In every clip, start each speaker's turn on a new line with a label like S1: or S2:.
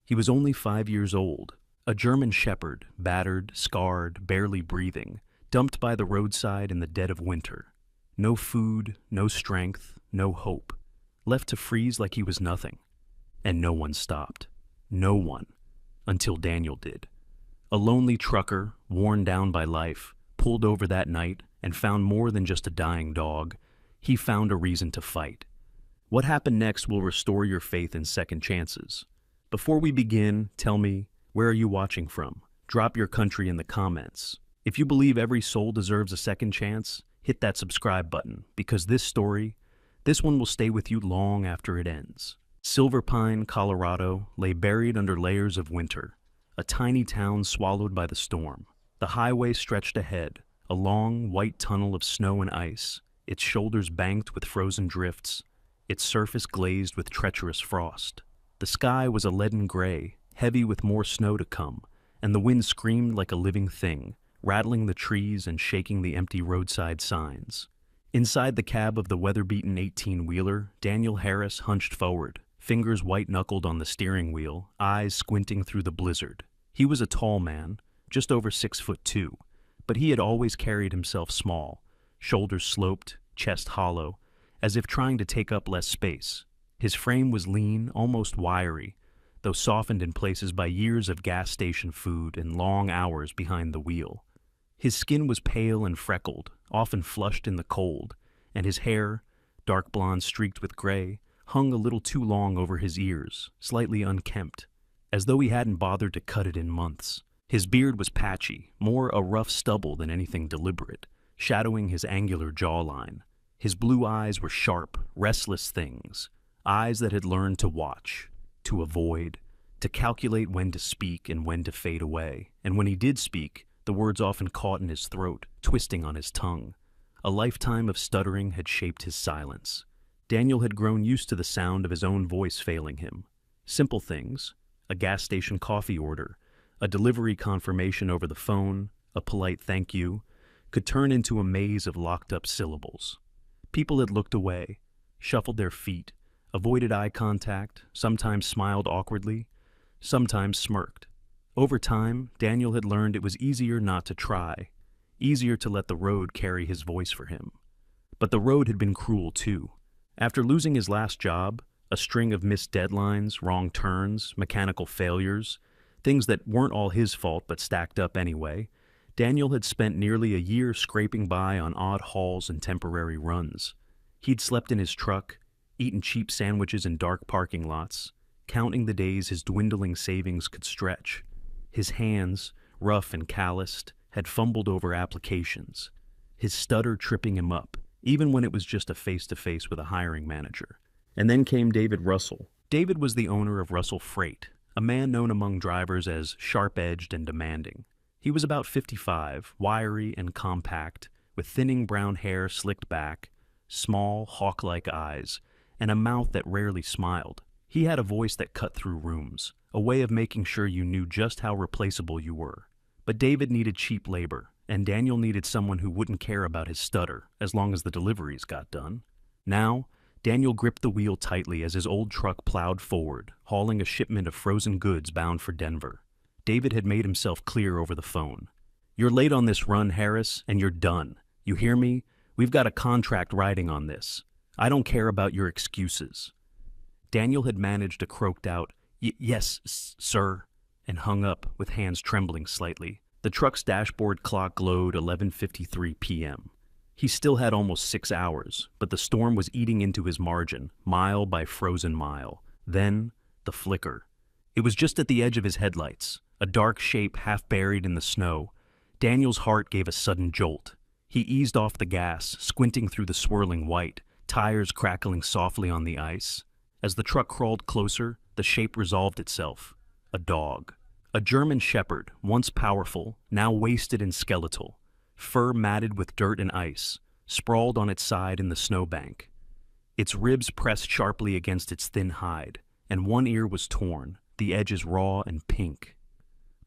S1: He was only 5 years old, a German shepherd, battered, scarred, barely breathing, dumped by the roadside in the dead of winter. No food, no strength, no hope. Left to freeze like he was nothing. And no one stopped. No one. Until Daniel did. A lonely trucker, worn down by life, pulled over that night and found more than just a dying dog. He found a reason to fight. What happened next will restore your faith in second chances. Before we begin, tell me, where are you watching from? Drop your country in the comments. If you believe every soul deserves a second chance, hit that subscribe button, because this one will stay with you long after it ends. Silver Pine, Colorado, lay buried under layers of winter, a tiny town swallowed by the storm. The highway stretched ahead, a long, white tunnel of snow and ice, its shoulders banked with frozen drifts, its surface glazed with treacherous frost. The sky was a leaden gray, heavy with more snow to come, and the wind screamed like a living thing, rattling the trees and shaking the empty roadside signs. Inside the cab of the weather-beaten 18-wheeler, Daniel Harris hunched forward, fingers white-knuckled on the steering wheel, eyes squinting through the blizzard. He was a tall man, just over 6'2", but he had always carried himself small, shoulders sloped, chest hollow, as if trying to take up less space. His frame was lean, almost wiry, though softened in places by years of gas station food and long hours behind the wheel. His skin was pale and freckled, often flushed in the cold, and his hair, dark blonde streaked with gray, hung a little too long over his ears, slightly unkempt, as though he hadn't bothered to cut it in months. His beard was patchy, more a rough stubble than anything deliberate, shadowing his angular jawline. His blue eyes were sharp, restless things, eyes that had learned to watch, to avoid, to calculate when to speak and when to fade away. And when he did speak, the words often caught in his throat, twisting on his tongue. A lifetime of stuttering had shaped his silence. Daniel had grown used to the sound of his own voice failing him. Simple things, a gas station coffee order, a delivery confirmation over the phone, a polite thank you, could turn into a maze of locked-up syllables. People had looked away, shuffled their feet, avoided eye contact, sometimes smiled awkwardly, sometimes smirked. Over time, Daniel had learned it was easier not to try, easier to let the road carry his voice for him. But the road had been cruel too. After losing his last job, a string of missed deadlines, wrong turns, mechanical failures, things that weren't all his fault but stacked up anyway, Daniel had spent nearly a year scraping by on odd hauls and temporary runs. He'd slept in his truck, eaten cheap sandwiches in dark parking lots, counting the days his dwindling savings could stretch. His hands, rough and calloused, had fumbled over applications, his stutter tripping him up, even when it was just a face-to-face with a hiring manager. And then came David Russell. David was the owner of Russell Freight, a man known among drivers as sharp-edged and demanding. He was about 55, wiry and compact, with thinning brown hair slicked back, small, hawk-like eyes, and a mouth that rarely smiled. He had a voice that cut through rooms, a way of making sure you knew just how replaceable you were. But David needed cheap labor, and Daniel needed someone who wouldn't care about his stutter as long as the deliveries got done. Now, Daniel gripped the wheel tightly as his old truck plowed forward, hauling a shipment of frozen goods bound for Denver. David had made himself clear over the phone. "You're late on this run, Harris, and you're done. You hear me? We've got a contract riding on this. I don't care about your excuses." Daniel had managed a croaked out, "Yes, sir," and hung up with hands trembling slightly. The truck's dashboard clock glowed 11:53 p.m. He still had almost 6 hours, but the storm was eating into his margin, mile by frozen mile. Then, the flicker. It was just at the edge of his headlights, a dark shape half buried in the snow. Daniel's heart gave a sudden jolt. He eased off the gas, squinting through the swirling white, tires crackling softly on the ice. As the truck crawled closer, the shape resolved itself. A dog. A German shepherd, once powerful, now wasted and skeletal, fur matted with dirt and ice, sprawled on its side in the snowbank. Its ribs pressed sharply against its thin hide, and one ear was torn, the edges raw and pink.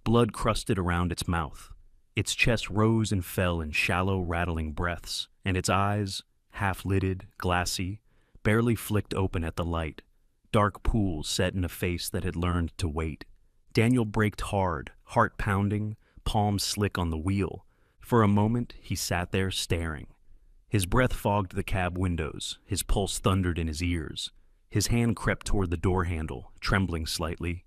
S1: Blood crusted around its mouth. Its chest rose and fell in shallow, rattling breaths, and its eyes, half-lidded, glassy, barely flicked open at the light, dark pools set in a face that had learned to wait. Daniel braked hard, heart pounding, palms slick on the wheel. For a moment, he sat there staring. His breath fogged the cab windows, his pulse thundered in his ears. His hand crept toward the door handle, trembling slightly.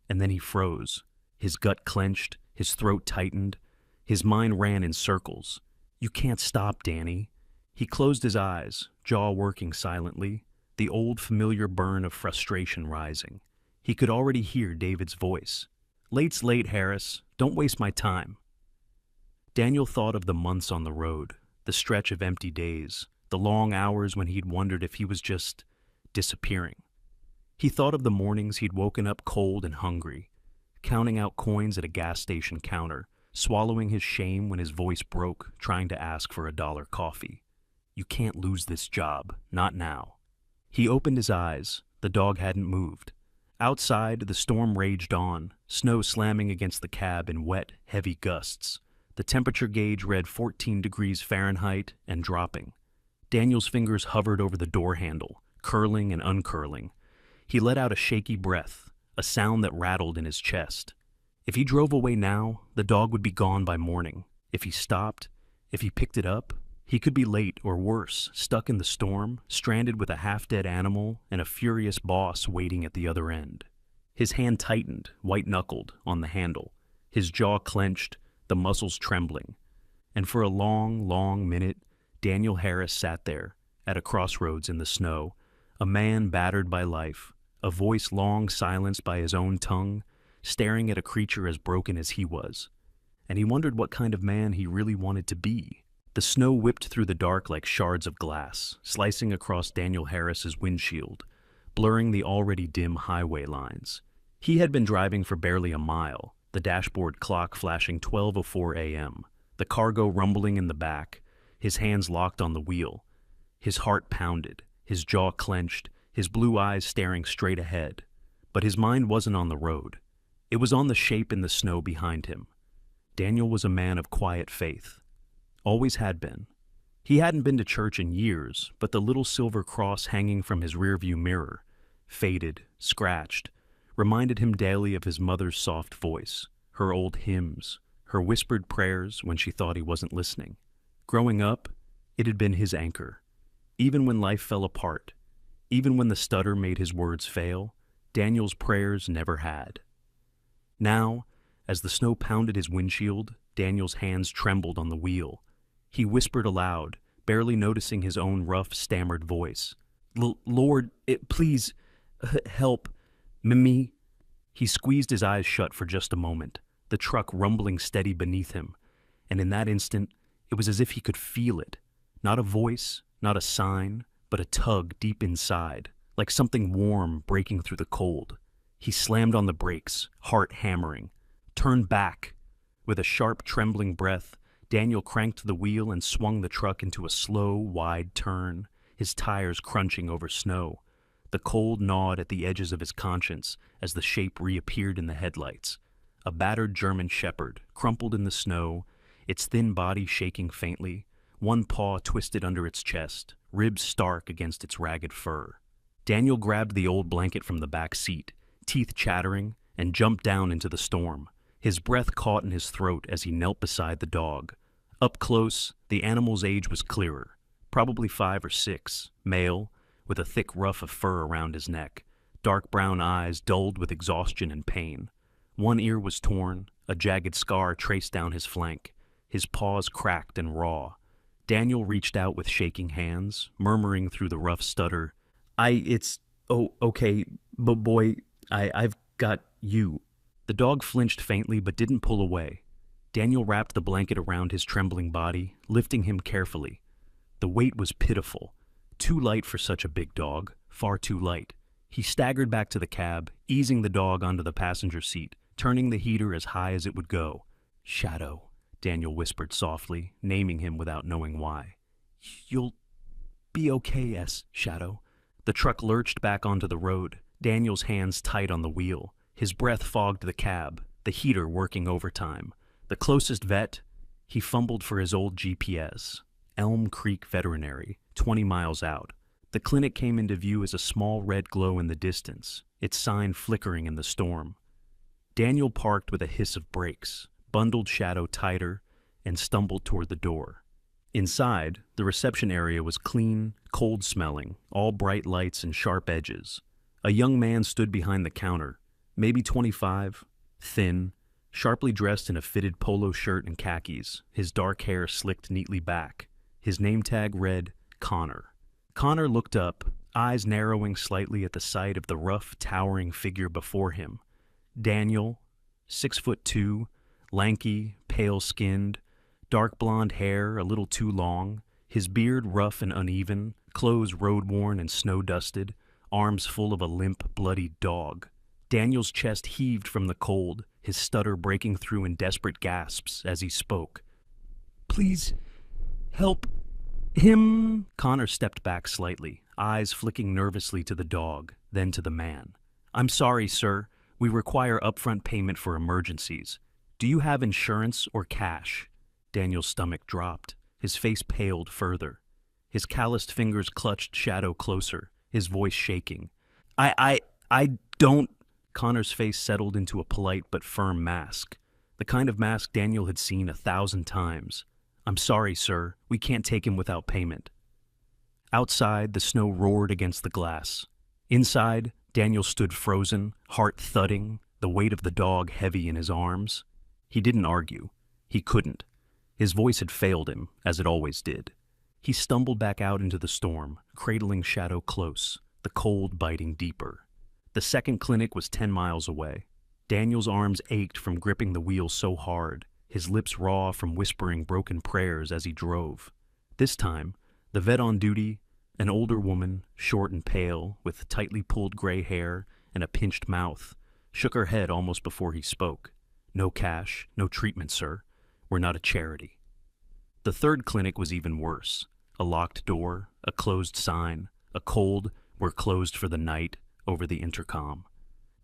S1: And then he froze. His gut clenched, his throat tightened. His mind ran in circles. "You can't stop, Danny." He closed his eyes, jaw working silently, the old familiar burn of frustration rising. He could already hear David's voice. "Late's late, Harris. Don't waste my time." Daniel thought of the months on the road, the stretch of empty days, the long hours when he'd wondered if he was just disappearing. He thought of the mornings he'd woken up cold and hungry, counting out coins at a gas station counter, swallowing his shame when his voice broke, trying to ask for $1 coffee. You can't lose this job, not now. He opened his eyes. The dog hadn't moved. Outside, the storm raged on, snow slamming against the cab in wet, heavy gusts. The temperature gauge read 14 degrees Fahrenheit and dropping. Daniel's fingers hovered over the door handle, curling and uncurling. He let out a shaky breath, a sound that rattled in his chest. If he drove away now, the dog would be gone by morning. If he stopped, if he picked it up, he could be late or worse, stuck in the storm, stranded with a half-dead animal and a furious boss waiting at the other end. His hand tightened, white-knuckled, on the handle, his jaw clenched, the muscles trembling. And for a long, long minute, Daniel Harris sat there, at a crossroads in the snow, a man battered by life, a voice long silenced by his own tongue, staring at a creature as broken as he was. And he wondered what kind of man he really wanted to be. The snow whipped through the dark like shards of glass, slicing across Daniel Harris's windshield, blurring the already dim highway lines. He had been driving for barely a mile, the dashboard clock flashing 12:04 a.m., the cargo rumbling in the back, his hands locked on the wheel. His heart pounded, his jaw clenched, his blue eyes staring straight ahead. But his mind wasn't on the road. It was on the shape in the snow behind him. Daniel was a man of quiet faith. Always had been. He hadn't been to church in years, but the little silver cross hanging from his rearview mirror, faded, scratched, reminded him daily of his mother's soft voice, her old hymns, her whispered prayers when she thought he wasn't listening. Growing up, it had been his anchor. Even when life fell apart, even when the stutter made his words fail, Daniel's prayers never had. Now, as the snow pounded his windshield, Daniel's hands trembled on the wheel. He whispered aloud, barely noticing his own rough, stammered voice. "Lord, please, help, me." He squeezed his eyes shut for just a moment, the truck rumbling steady beneath him, and in that instant, it was as if he could feel it. Not a voice, not a sign, but a tug deep inside, like something warm breaking through the cold. He slammed on the brakes, heart hammering. Turned back. With a sharp, trembling breath, Daniel cranked the wheel and swung the truck into a slow, wide turn, his tires crunching over snow. The cold gnawed at the edges of his conscience as the shape reappeared in the headlights. A battered German shepherd, crumpled in the snow, its thin body shaking faintly, one paw twisted under its chest, ribs stark against its ragged fur. Daniel grabbed the old blanket from the back seat, teeth chattering, and jumped down into the storm. His breath caught in his throat as he knelt beside the dog. Up close, the animal's age was clearer, probably 5 or 6, male, with a thick ruff of fur around his neck, dark brown eyes dulled with exhaustion and pain. One ear was torn, a jagged scar traced down his flank, his paws cracked and raw. Daniel reached out with shaking hands, murmuring through the rough stutter, okay, but boy, I've got you." The dog flinched faintly but didn't pull away. Daniel wrapped the blanket around his trembling body, lifting him carefully. The weight was pitiful. Too light for such a big dog, far too light. He staggered back to the cab, easing the dog onto the passenger seat, turning the heater as high as it would go. "Shadow," Daniel whispered softly, naming him without knowing why. "You'll be okay, Shadow." The truck lurched back onto the road, Daniel's hands tight on the wheel. His breath fogged the cab, the heater working overtime. The closest vet, he fumbled for his old GPS. Elm Creek Veterinary, 20 miles out. The clinic came into view as a small red glow in the distance, its sign flickering in the storm. Daniel parked with a hiss of brakes, bundled Shadow tighter, and stumbled toward the door. Inside, the reception area was clean, cold-smelling, all bright lights and sharp edges. A young man stood behind the counter, maybe 25, thin, sharply dressed in a fitted polo shirt and khakis, his dark hair slicked neatly back. His name tag read, Connor. Connor looked up, eyes narrowing slightly at the sight of the rough, towering figure before him. Daniel, 6'2", lanky, pale-skinned, dark blonde hair a little too long, his beard rough and uneven, clothes road-worn and snow-dusted, arms full of a limp, bloody dog. Daniel's chest heaved from the cold, his stutter breaking through in desperate gasps as he spoke. "Please, help him." Connor stepped back slightly, eyes flicking nervously to the dog, then to the man. "I'm sorry, sir. We require upfront payment for emergencies. Do you have insurance or cash?" Daniel's stomach dropped. His face paled further. His calloused fingers clutched Shadow closer, his voice shaking. I don't... Connor's face settled into a polite but firm mask, the kind of mask Daniel had seen 1,000 times. "I'm sorry, sir. We can't take him without payment." Outside, the snow roared against the glass. Inside, Daniel stood frozen, heart thudding, the weight of the dog heavy in his arms. He didn't argue. He couldn't. His voice had failed him, as it always did. He stumbled back out into the storm, cradling Shadow close, the cold biting deeper. The second clinic was 10 miles away. Daniel's arms ached from gripping the wheel so hard, his lips raw from whispering broken prayers as he drove. This time, the vet on duty, an older woman, short and pale, with tightly pulled gray hair and a pinched mouth, shook her head almost before he spoke. "No cash, no treatment, sir. We're not a charity." The third clinic was even worse. A locked door, a closed sign, a cold, "We're closed for the night," over the intercom.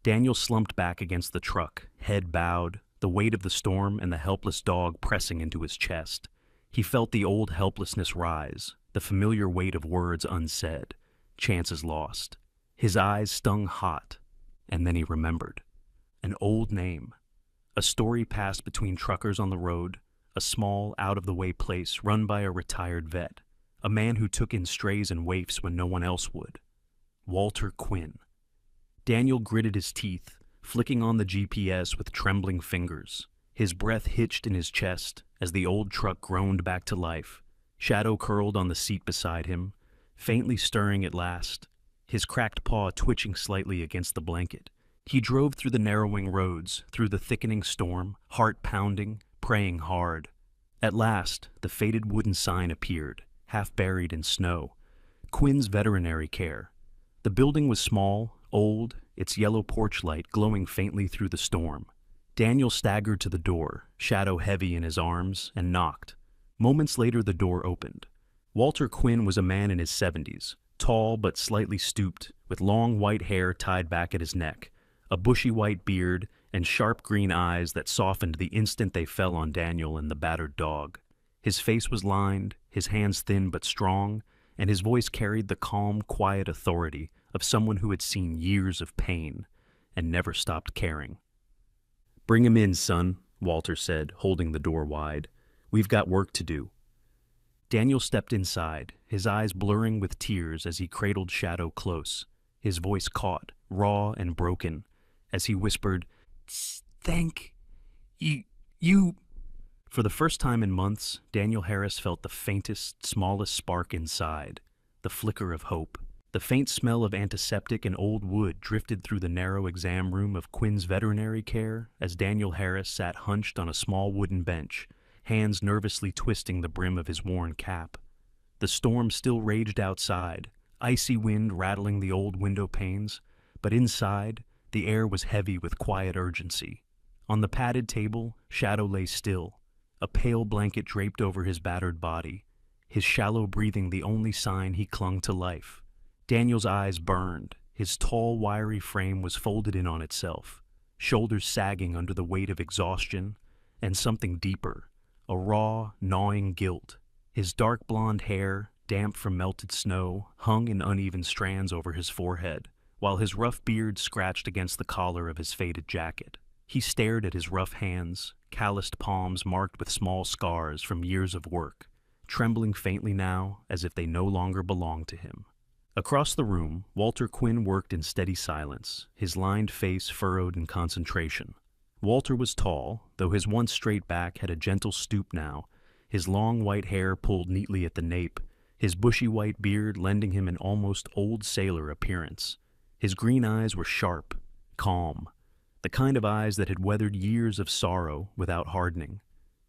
S1: Daniel slumped back against the truck, head bowed, the weight of the storm and the helpless dog pressing into his chest. He felt the old helplessness rise, the familiar weight of words unsaid, chances lost. His eyes stung hot, and then he remembered. An old name. A story passed between truckers on the road, a small, out-of-the-way place run by a retired vet, a man who took in strays and waifs when no one else would. Walter Quinn. Daniel gritted his teeth, flicking on the GPS with trembling fingers. His breath hitched in his chest as the old truck groaned back to life. Shadow curled on the seat beside him, faintly stirring at last, his cracked paw twitching slightly against the blanket. He drove through the narrowing roads, through the thickening storm, heart pounding, praying hard. At last, the faded wooden sign appeared, half buried in snow. Quinn's Veterinary Care. The building was small, old, its yellow porch light glowing faintly through the storm. Daniel staggered to the door, Shadow heavy in his arms, and knocked. Moments later, the door opened. Walter Quinn was a man in his 70s, tall but slightly stooped, with long white hair tied back at his neck, a bushy white beard, and sharp green eyes that softened the instant they fell on Daniel and the battered dog. His face was lined, his hands thin but strong, and his voice carried the calm, quiet authority of someone who had seen years of pain and never stopped caring. "Bring him in, son," Walter said, holding the door wide. "We've got work to do." Daniel stepped inside, his eyes blurring with tears as he cradled Shadow close. His voice caught, raw and broken, as he whispered, "Thank you." For the first time in months, Daniel Harris felt the faintest, smallest spark inside, the flicker of hope. The faint smell of antiseptic and old wood drifted through the narrow exam room of Quinn's Veterinary Care as Daniel Harris sat hunched on a small wooden bench, hands nervously twisting the brim of his worn cap. The storm still raged outside, icy wind rattling the old window panes, but inside, the air was heavy with quiet urgency. On the padded table, Shadow lay still, a pale blanket draped over his battered body, his shallow breathing the only sign he clung to life. Daniel's eyes burned. His tall, wiry frame was folded in on itself, shoulders sagging under the weight of exhaustion, and something deeper, a raw, gnawing guilt. His dark blonde hair, damp from melted snow, hung in uneven strands over his forehead, while his rough beard scratched against the collar of his faded jacket. He stared at his rough hands, calloused palms marked with small scars from years of work, trembling faintly now as if they no longer belonged to him. Across the room, Walter Quinn worked in steady silence, his lined face furrowed in concentration. Walter was tall, though his once straight back had a gentle stoop now, his long white hair pulled neatly at the nape, his bushy white beard lending him an almost old sailor appearance. His green eyes were sharp, calm, the kind of eyes that had weathered years of sorrow without hardening.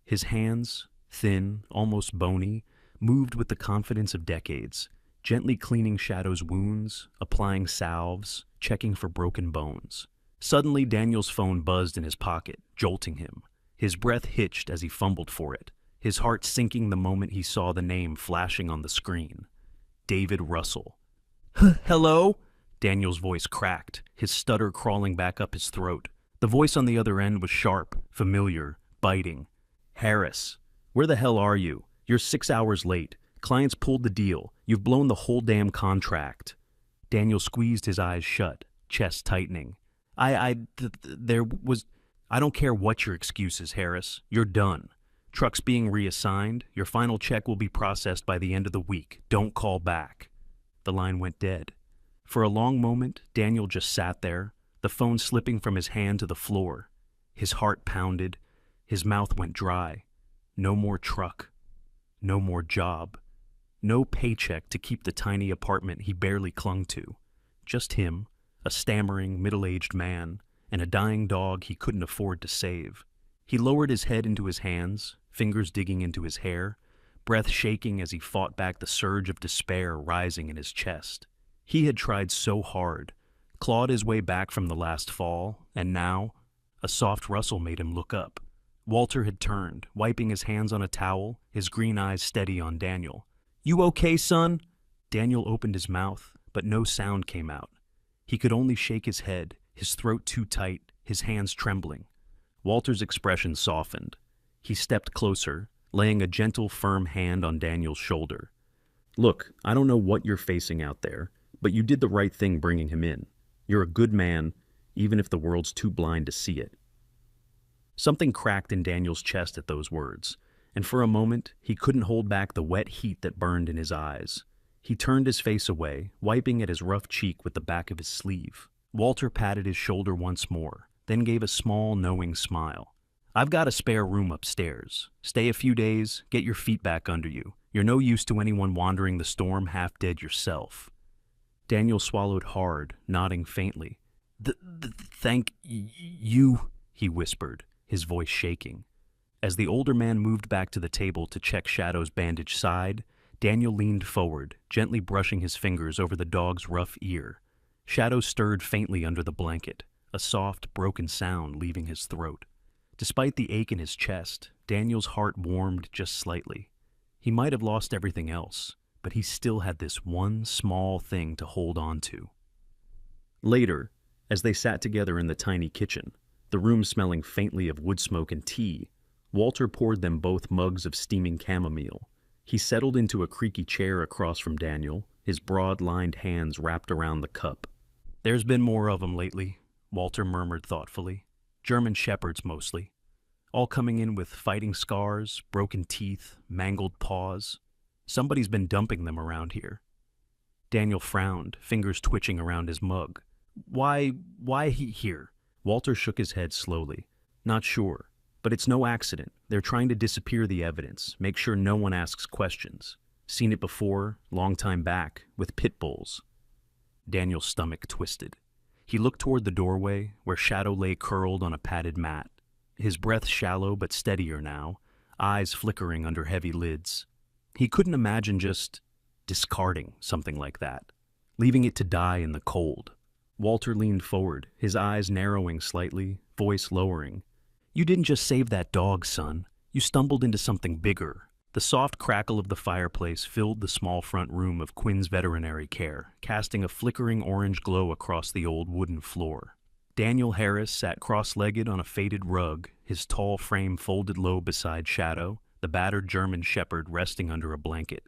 S1: His hands, thin, almost bony, moved with the confidence of decades, gently cleaning Shadow's wounds, applying salves, checking for broken bones. Suddenly, Daniel's phone buzzed in his pocket, jolting him. His breath hitched as he fumbled for it, his heart sinking the moment he saw the name flashing on the screen. David Russell. Hello? Daniel's voice cracked, his stutter crawling back up his throat. The voice on the other end was sharp, familiar, biting. Harris, where the hell are you? You're 6 hours late. Clients pulled the deal. You've blown the whole damn contract. Daniel squeezed his eyes shut, chest tightening. I don't care what your excuse is, Harris. You're done. Truck's being reassigned. Your final check will be processed by the end of the week. Don't call back. The line went dead. For a long moment, Daniel just sat there, the phone slipping from his hand to the floor. His heart pounded. His mouth went dry. No more truck. No more job. No paycheck to keep the tiny apartment he barely clung to. Just him, a stammering, middle-aged man, and a dying dog he couldn't afford to save. He lowered his head into his hands, fingers digging into his hair, breath shaking as he fought back the surge of despair rising in his chest. He had tried so hard, clawed his way back from the last fall, and now, a soft rustle made him look up. Walter had turned, wiping his hands on a towel, his green eyes steady on Daniel. You okay, son? Daniel opened his mouth, but no sound came out. He could only shake his head, his throat too tight, his hands trembling. Walter's expression softened. He stepped closer, laying a gentle, firm hand on Daniel's shoulder. Look, I don't know what you're facing out there, but you did the right thing bringing him in. You're a good man, even if the world's too blind to see it. Something cracked in Daniel's chest at those words, and for a moment he couldn't hold back the wet heat that burned in his eyes. He turned his face away, wiping at his rough cheek with the back of his sleeve. Walter patted his shoulder once more, then gave a small, knowing smile. I've got a spare room upstairs. Stay a few days, get your feet back under you. You're no use to anyone wandering the storm half dead yourself. Daniel swallowed hard, nodding faintly. Thank you, he whispered, his voice shaking. As the older man moved back to the table to check Shadow's bandaged side, Daniel leaned forward, gently brushing his fingers over the dog's rough ear. Shadow stirred faintly under the blanket, a soft, broken sound leaving his throat. Despite the ache in his chest, Daniel's heart warmed just slightly. He might have lost everything else, but he still had this one small thing to hold on to. Later, as they sat together in the tiny kitchen, the room smelling faintly of wood smoke and tea, Walter poured them both mugs of steaming chamomile. He settled into a creaky chair across from Daniel, his broad-lined hands wrapped around the cup. There's been more of 'em lately, Walter murmured thoughtfully. German shepherds mostly. All coming in with fighting scars, broken teeth, mangled paws. Somebody's been dumping them around here. Daniel frowned, fingers twitching around his mug. Why he here? Walter shook his head slowly. Not sure. But it's no accident. They're trying to disappear the evidence, make sure no one asks questions. Seen it before, long time back, with pit bulls. Daniel's stomach twisted. He looked toward the doorway, where Shadow lay curled on a padded mat. His breath shallow but steadier now, eyes flickering under heavy lids. He couldn't imagine just discarding something like that, leaving it to die in the cold. Walter leaned forward, his eyes narrowing slightly, voice lowering. You didn't just save that dog, son. You stumbled into something bigger. The soft crackle of the fireplace filled the small front room of Quinn's veterinary care, casting a flickering orange glow across the old wooden floor. Daniel Harris sat cross-legged on a faded rug, his tall frame folded low beside Shadow, the battered German shepherd resting under a blanket.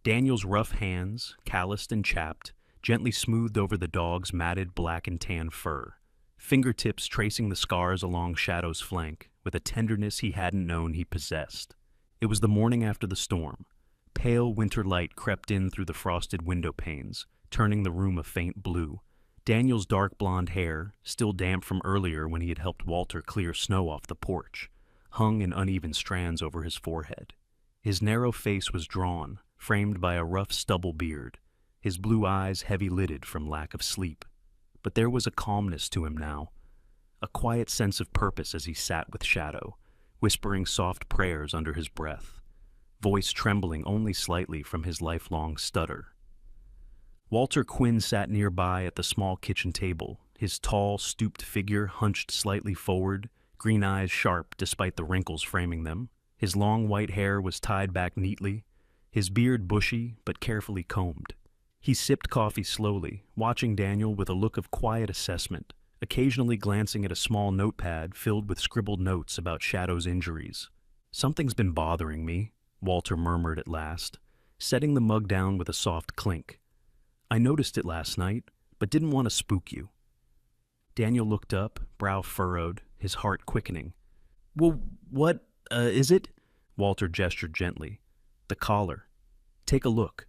S1: Daniel's rough hands, calloused and chapped, gently smoothed over the dog's matted black and tan fur, fingertips tracing the scars along Shadow's flank with a tenderness he hadn't known he possessed. It was the morning after the storm. Pale winter light crept in through the frosted window panes, turning the room a faint blue. Daniel's dark blonde hair, still damp from earlier when he had helped Walter clear snow off the porch, hung in uneven strands over his forehead. His narrow face was drawn, framed by a rough stubble beard, his blue eyes heavy-lidded from lack of sleep. But there was a calmness to him now, a quiet sense of purpose as he sat with Shadow, whispering soft prayers under his breath, voice trembling only slightly from his lifelong stutter. Walter Quinn sat nearby at the small kitchen table, his tall, stooped figure hunched slightly forward, green eyes sharp despite the wrinkles framing them. His long white hair was tied back neatly, his beard bushy but carefully combed. He sipped coffee slowly, watching Daniel with a look of quiet assessment, occasionally glancing at a small notepad filled with scribbled notes about Shadow's injuries. "Something's been bothering me," Walter murmured at last, setting the mug down with a soft clink. "I noticed it last night, but didn't want to spook you." Daniel looked up, brow furrowed, his heart quickening. "Well, what, is it?" Walter gestured gently. "The collar. Take a look."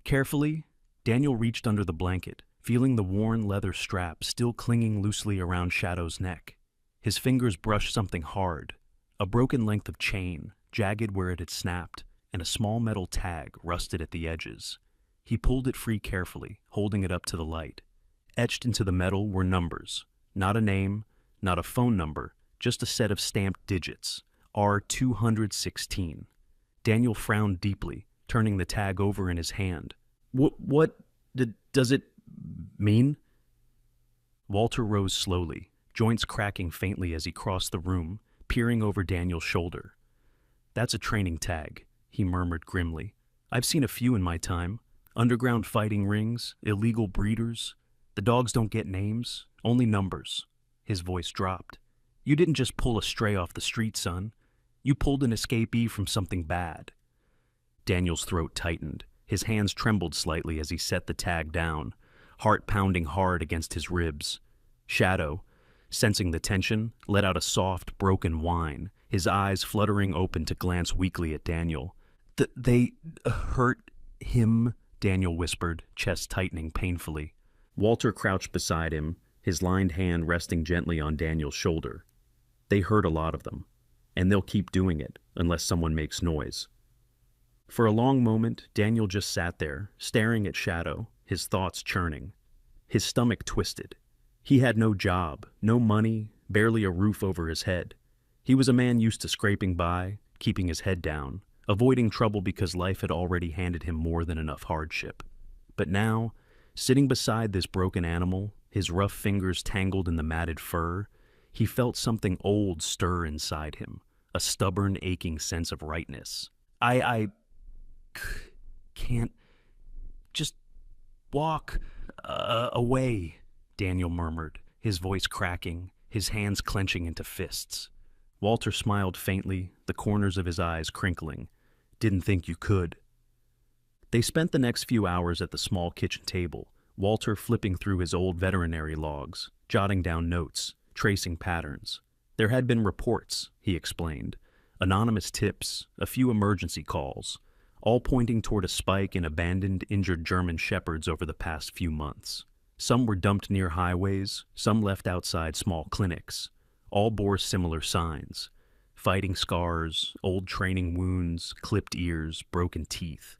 S1: Carefully, Daniel reached under the blanket, feeling the worn leather strap still clinging loosely around Shadow's neck. His fingers brushed something hard, a broken length of chain, jagged where it had snapped, and a small metal tag rusted at the edges. He pulled it free carefully, holding it up to the light. Etched into the metal were numbers. Not a name, not a phone number, just a set of stamped digits. R216. Daniel frowned deeply, turning the tag over in his hand. What does it mean?" Walter rose slowly, joints cracking faintly as he crossed the room, peering over Daniel's shoulder. "That's a training tag," he murmured grimly. "I've seen a few in my time. Underground fighting rings, illegal breeders. The dogs don't get names, only numbers." His voice dropped. "You didn't just pull a stray off the street, son. You pulled an escapee from something bad." Daniel's throat tightened. His hands trembled slightly as he set the tag down, heart pounding hard against his ribs. Shadow, sensing the tension, let out a soft, broken whine, his eyes fluttering open to glance weakly at Daniel. They hurt him," Daniel whispered, chest tightening painfully. Walter crouched beside him, his lined hand resting gently on Daniel's shoulder. "They hurt a lot of them, and they'll keep doing it unless someone makes noise." For a long moment, Daniel just sat there, staring at Shadow, his thoughts churning. His stomach twisted. He had no job, no money, barely a roof over his head. He was a man used to scraping by, keeping his head down, avoiding trouble because life had already handed him more than enough hardship. But now, sitting beside this broken animal, his rough fingers tangled in the matted fur, he felt something old stir inside him, a stubborn, aching sense of rightness. I can't just walk away," Daniel murmured, his voice cracking, his hands clenching into fists. Walter smiled faintly, the corners of his eyes crinkling. "Didn't think you could." They spent the next few hours at the small kitchen table, Walter flipping through his old veterinary logs, jotting down notes, tracing patterns. There had been reports, he explained, anonymous tips, a few emergency calls, all pointing toward a spike in abandoned, injured German shepherds over the past few months. Some were dumped near highways, some left outside small clinics. All bore similar signs: fighting scars, old training wounds, clipped ears, broken teeth.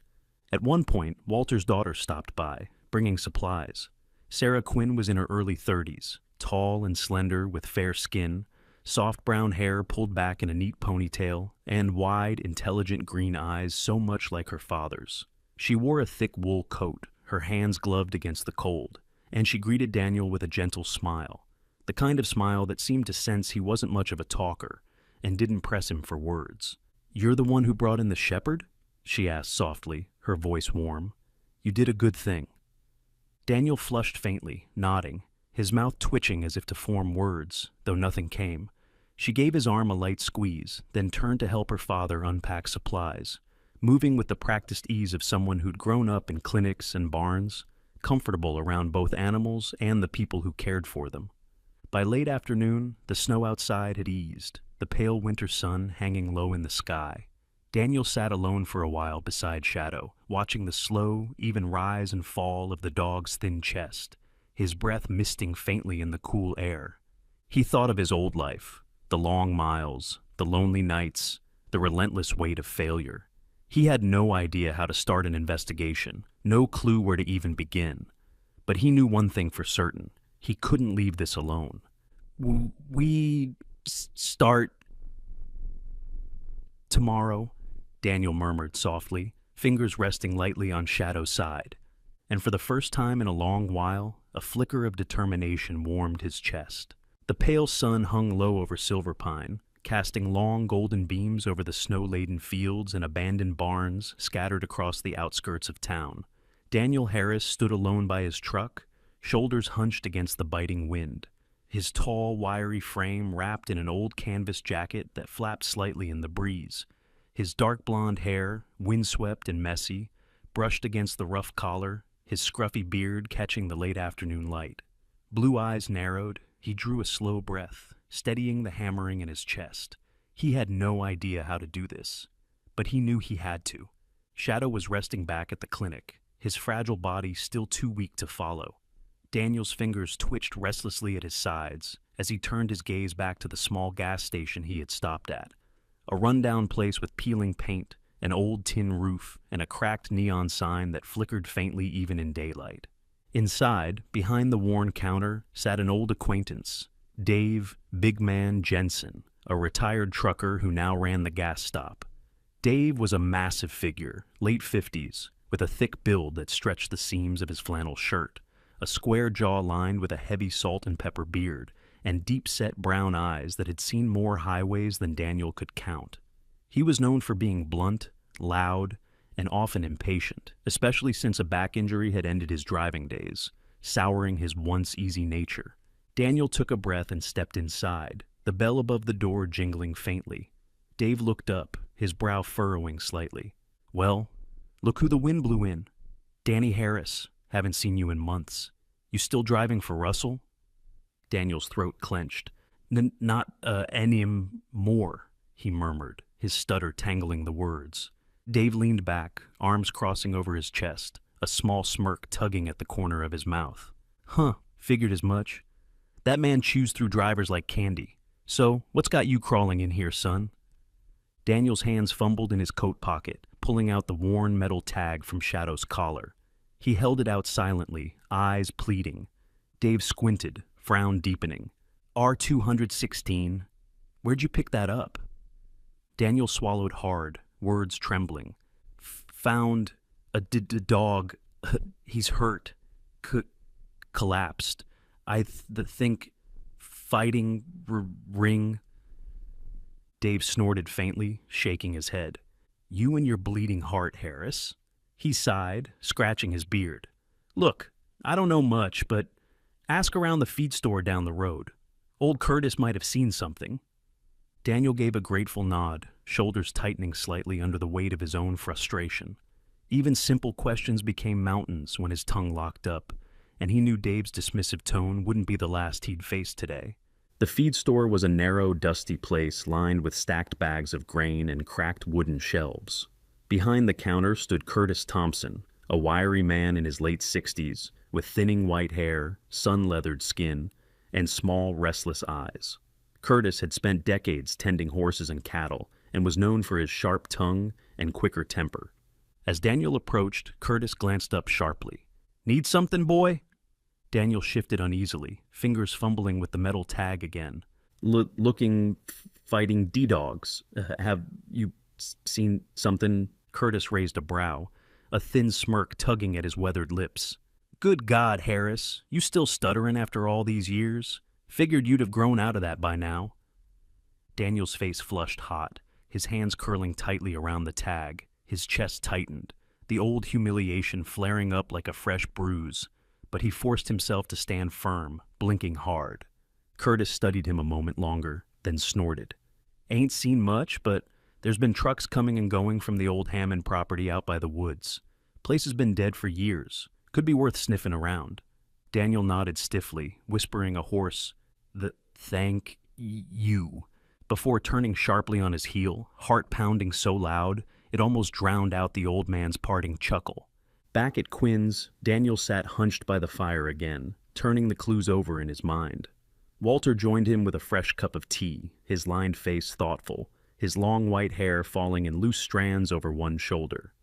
S1: At one point, Walter's daughter stopped by, bringing supplies. Sarah Quinn was in her early 30s, tall and slender with fair skin, soft brown hair pulled back in a neat ponytail, and wide, intelligent green eyes so much like her father's. She wore a thick wool coat, her hands gloved against the cold, and she greeted Daniel with a gentle smile, the kind of smile that seemed to sense he wasn't much of a talker and didn't press him for words. "You're the one who brought in the shepherd?" she asked softly, her voice warm. "You did a good thing." Daniel flushed faintly, nodding, his mouth twitching as if to form words, though nothing came. She gave his arm a light squeeze, then turned to help her father unpack supplies, moving with the practiced ease of someone who'd grown up in clinics and barns, comfortable around both animals and the people who cared for them. By late afternoon, the snow outside had eased, the pale winter sun hanging low in the sky. Daniel sat alone for a while beside Shadow, watching the slow, even rise and fall of the dog's thin chest, his breath misting faintly in the cool air. He thought of his old life, the long miles, the lonely nights, the relentless weight of failure. He had no idea how to start an investigation, no clue where to even begin. But he knew one thing for certain. He couldn't leave this alone. We start tomorrow, Daniel murmured softly, fingers resting lightly on Shadow's side. And for the first time in a long while, a flicker of determination warmed his chest. The pale sun hung low over Silver Pine, casting long golden beams over the snow-laden fields and abandoned barns scattered across the outskirts of town. Daniel Harris stood alone by his truck, shoulders hunched against the biting wind, his tall, wiry frame wrapped in an old canvas jacket that flapped slightly in the breeze. His dark blonde hair, windswept and messy, brushed against the rough collar, his scruffy beard catching the late afternoon light. Blue eyes narrowed, he drew a slow breath, steadying the hammering in his chest. He had no idea how to do this, but he knew he had to. Shadow was resting back at the clinic, his fragile body still too weak to follow. Daniel's fingers twitched restlessly at his sides as he turned his gaze back to the small gas station he had stopped at. A rundown place with peeling paint, an old tin roof, and a cracked neon sign that flickered faintly even in daylight. Inside, behind the worn counter, sat an old acquaintance, Dave Big Man Jensen, a retired trucker who now ran the gas stop. Dave was a massive figure, late 50s, with a thick build that stretched the seams of his flannel shirt, a square jaw lined with a heavy salt and pepper beard, and deep-set brown eyes that had seen more highways than Daniel could count. He was known for being blunt, loud, and often impatient, especially since a back injury had ended his driving days, souring his once easy nature. Daniel took a breath and stepped inside, the bell above the door jingling faintly. Dave looked up, his brow furrowing slightly. "Well, look who the wind blew in. Danny Harris. Haven't seen you in months. You still driving for Russell?" Daniel's throat clenched. Not any more," he murmured, his stutter tangling the words. Dave leaned back, arms crossing over his chest, a small smirk tugging at the corner of his mouth. "Huh, figured as much. That man chews through drivers like candy. So, what's got you crawling in here, son?" Daniel's hands fumbled in his coat pocket, pulling out the worn metal tag from Shadow's collar. He held it out silently, eyes pleading. Dave squinted, frown deepening. "R216. Where'd you pick that up?" Daniel swallowed hard, words trembling. "Found a dog. He's hurt. Collapsed. I think fighting ring." Dave snorted faintly, shaking his head. "You and your bleeding heart, Harris." He sighed, scratching his beard. "Look, I don't know much, but ask around the feed store down the road. Old Curtis might have seen something." Daniel gave a grateful nod, shoulders tightening slightly under the weight of his own frustration. Even simple questions became mountains when his tongue locked up, and he knew Dave's dismissive tone wouldn't be the last he'd face today. The feed store was a narrow, dusty place lined with stacked bags of grain and cracked wooden shelves. Behind the counter stood Curtis Thompson, a wiry man in his late 60s, with thinning white hair, sun-leathered skin, and small, restless eyes. Curtis had spent decades tending horses and cattle, and was known for his sharp tongue and quicker temper. As Daniel approached, Curtis glanced up sharply. "Need something, boy?" Daniel shifted uneasily, fingers fumbling with the metal tag again. Looking, fighting D-dogs. Have you seen something?" Curtis raised a brow, a thin smirk tugging at his weathered lips. "Good God, Harris, you still stuttering after all these years? Figured you'd have grown out of that by now." Daniel's face flushed hot, his hands curling tightly around the tag, his chest tightened, the old humiliation flaring up like a fresh bruise, but he forced himself to stand firm, blinking hard. Curtis studied him a moment longer, then snorted. "Ain't seen much, but There's been trucks coming and going from the old Hammond property out by the woods. Place has been dead for years. Could be worth sniffing around. Daniel nodded stiffly, whispering a hoarse, thank you, before turning sharply on his heel, heart pounding so loud it almost drowned out the old man's parting chuckle. Back at Quinn's, Daniel sat hunched by the fire again, turning the clues over in his mind. Walter joined him with a fresh cup of tea, his lined face thoughtful, his long white hair falling in loose strands over one shoulder.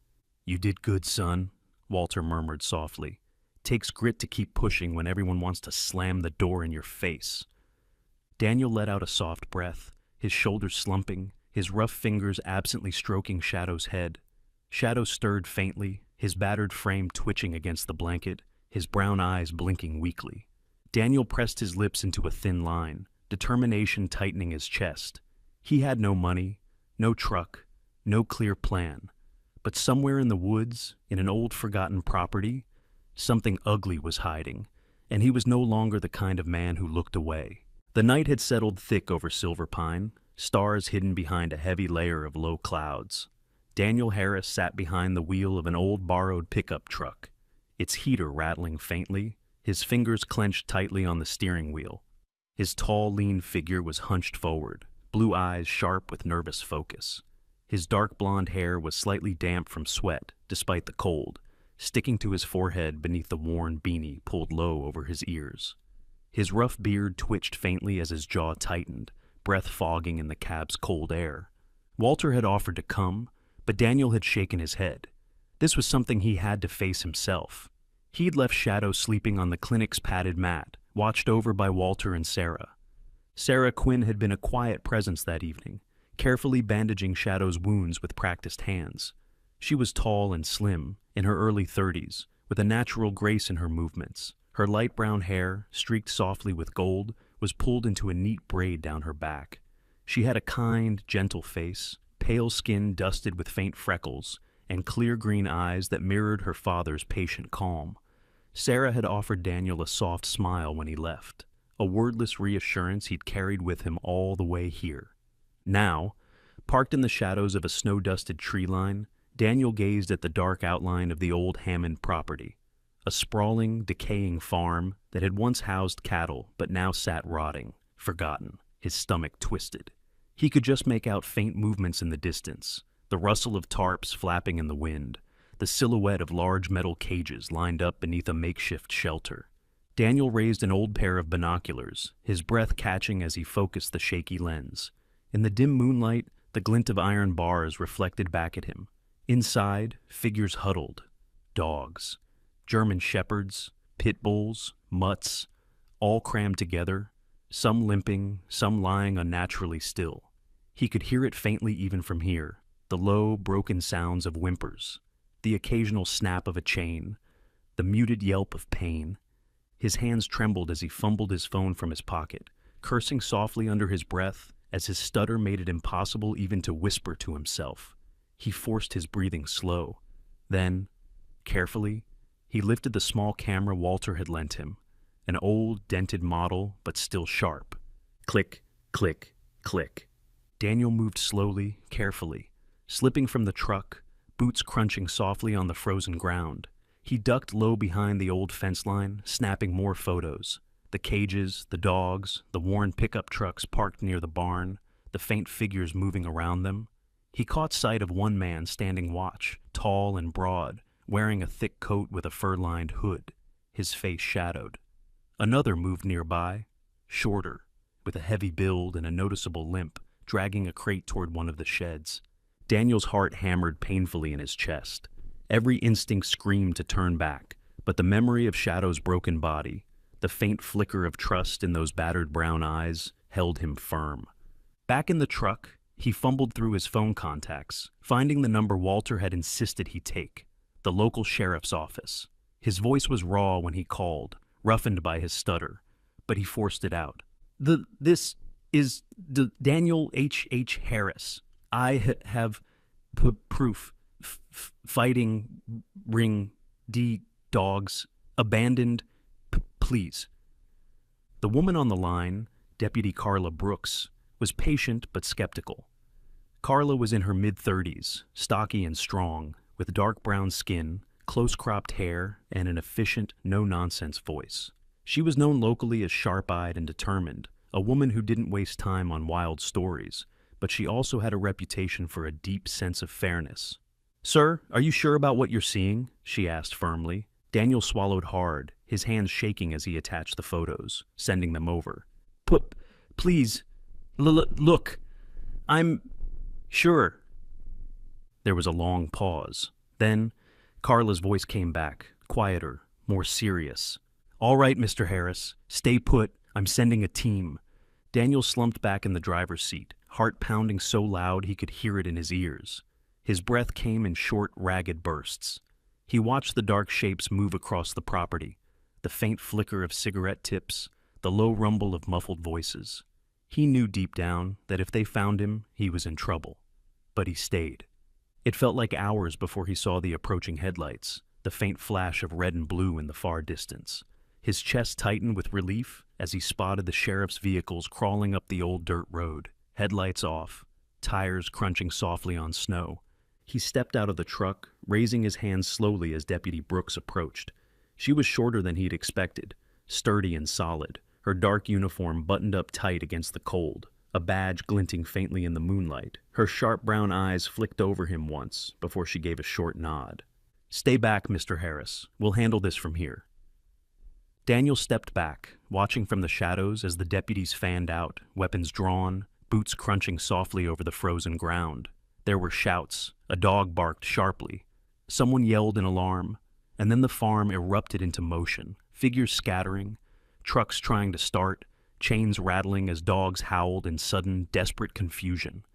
S1: "You did good, son," Walter murmured softly. "Takes grit to keep pushing when everyone wants to slam the door in your face." Daniel let out a soft breath, his shoulders slumping, his rough fingers absently stroking Shadow's head. Shadow stirred faintly, his battered frame twitching against the blanket, his brown eyes blinking weakly. Daniel pressed his lips into a thin line, determination tightening his chest. He had no money, no truck, no clear plan. But somewhere in the woods, in an old forgotten property, something ugly was hiding, and he was no longer the kind of man who looked away. The night had settled thick over Silver Pine, stars hidden behind a heavy layer of low clouds. Daniel Harris sat behind the wheel of an old borrowed pickup truck, its heater rattling faintly, his fingers clenched tightly on the steering wheel. His tall, lean figure was hunched forward, blue eyes sharp with nervous focus. His dark blonde hair was slightly damp from sweat, despite the cold, sticking to his forehead beneath the worn beanie pulled low over his ears. His rough beard twitched faintly as his jaw tightened, breath fogging in the cab's cold air. Walter had offered to come, but Daniel had shaken his head. This was something he had to face himself. He'd left Shadow sleeping on the clinic's padded mat, watched over by Walter and Sarah. Sarah Quinn had been a quiet presence that evening, carefully bandaging Shadow's wounds with practiced hands. She was tall and slim, in her early 30s, with a natural grace in her movements. Her light brown hair, streaked softly with gold, was pulled into a neat braid down her back. She had a kind, gentle face, pale skin dusted with faint freckles, and clear green eyes that mirrored her father's patient calm. Sarah had offered Daniel a soft smile when he left, a wordless reassurance he'd carried with him all the way here. Now, parked in the shadows of a snow-dusted tree line, Daniel gazed at the dark outline of the old Hammond property, a sprawling, decaying farm that had once housed cattle but now sat rotting, forgotten, his stomach twisted. He could just make out faint movements in the distance, the rustle of tarps flapping in the wind, the silhouette of large metal cages lined up beneath a makeshift shelter. Daniel raised an old pair of binoculars, his breath catching as he focused the shaky lens. In the dim moonlight, the glint of iron bars reflected back at him. Inside, figures huddled. Dogs. German shepherds, pit bulls, mutts, all crammed together, some limping, some lying unnaturally still. He could hear it faintly even from here, the low, broken sounds of whimpers, the occasional snap of a chain, the muted yelp of pain. His hands trembled as he fumbled his phone from his pocket, cursing softly under his breath as his stutter made it impossible even to whisper to himself. He forced his breathing slow. Then, carefully, he lifted the small camera Walter had lent him, an old, dented model, but still sharp. Click, click, click. Daniel moved slowly, carefully, slipping from the truck, boots crunching softly on the frozen ground. He ducked low behind the old fence line, snapping more photos. The cages, the dogs, the worn pickup trucks parked near the barn, the faint figures moving around them. He caught sight of one man standing watch, tall and broad, wearing a thick coat with a fur-lined hood, his face shadowed. Another moved nearby, shorter, with a heavy build and a noticeable limp, dragging a crate toward one of the sheds. Daniel's heart hammered painfully in his chest. Every instinct screamed to turn back, but the memory of Shadow's broken body, the faint flicker of trust in those battered brown eyes, held him firm. Back in the truck, he fumbled through his phone contacts, finding the number Walter had insisted he take. The local sheriff's office. His voice was raw when he called, roughened by his stutter, but he forced it out. This is Daniel H. Harris. I have proof. Fighting ring D dogs abandoned. Please. The woman on the line, Deputy Carla Brooks, was patient but skeptical. Carla was in her mid-30s, stocky and strong, with dark brown skin, close-cropped hair, and an efficient, no-nonsense voice. She was known locally as sharp-eyed and determined, a woman who didn't waste time on wild stories, but she also had a reputation for a deep sense of fairness. "Sir, are you sure about what you're seeing?" she asked firmly. Daniel swallowed hard, his hands shaking as he attached the photos, sending them over. Please, look, I'm sure." There was a long pause. Then, Carla's voice came back, quieter, more serious. "All right, Mr. Harris, stay put. I'm sending a team." Daniel slumped back in the driver's seat, heart pounding so loud he could hear it in his ears. His breath came in short, ragged bursts. He watched the dark shapes move across the property, the faint flicker of cigarette tips, the low rumble of muffled voices. He knew deep down that if they found him, he was in trouble. But he stayed. It felt like hours before he saw the approaching headlights, the faint flash of red and blue in the far distance. His chest tightened with relief as he spotted the sheriff's vehicles crawling up the old dirt road, headlights off, tires crunching softly on snow. He stepped out of the truck, raising his hands slowly as Deputy Brooks approached. She was shorter than he'd expected, sturdy and solid, her dark uniform buttoned up tight against the cold, a badge glinting faintly in the moonlight. Her sharp brown eyes flicked over him once before she gave a short nod. "Stay back, Mr. Harris. We'll handle this from here." Daniel stepped back, watching from the shadows as the deputies fanned out, weapons drawn, boots crunching softly over the frozen ground. There were shouts, a dog barked sharply. Someone yelled in alarm, and then the farm erupted into motion, figures scattering, trucks trying to start, chains rattling as dogs howled in sudden, desperate confusion.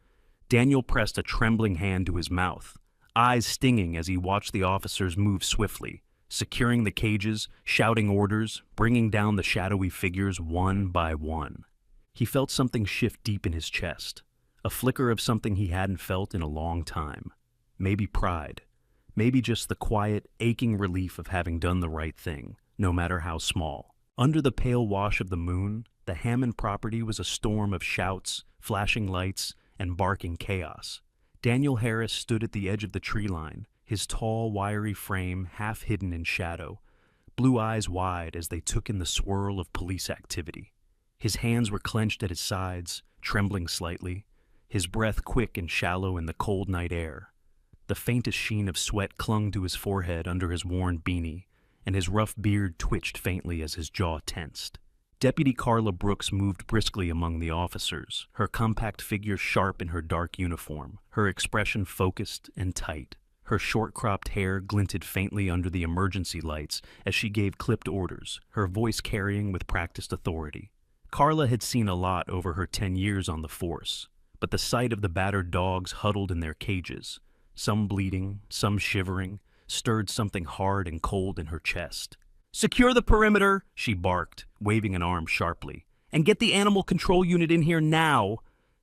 S1: Daniel pressed a trembling hand to his mouth, eyes stinging as he watched the officers move swiftly, securing the cages, shouting orders, bringing down the shadowy figures one by one. He felt something shift deep in his chest, a flicker of something he hadn't felt in a long time. Maybe pride, maybe just the quiet, aching relief of having done the right thing, no matter how small. Under the pale wash of the moon, the Hammond property was a storm of shouts, flashing lights, and barking chaos. Daniel Harris stood at the edge of the tree line, his tall, wiry frame half hidden in shadow, blue eyes wide as they took in the swirl of police activity. His hands were clenched at his sides, trembling slightly, his breath quick and shallow in the cold night air. The faintest sheen of sweat clung to his forehead under his worn beanie, and his rough beard twitched faintly as his jaw tensed. Deputy Carla Brooks moved briskly among the officers, her compact figure sharp in her dark uniform, her expression focused and tight. Her short-cropped hair glinted faintly under the emergency lights as she gave clipped orders, her voice carrying with practiced authority. Carla had seen a lot over her 10 years on the force, but the sight of the battered dogs huddled in their cages, some bleeding, some shivering, stirred something hard and cold in her chest. "Secure the perimeter," she barked, waving an arm sharply. "And get the animal control unit in here now."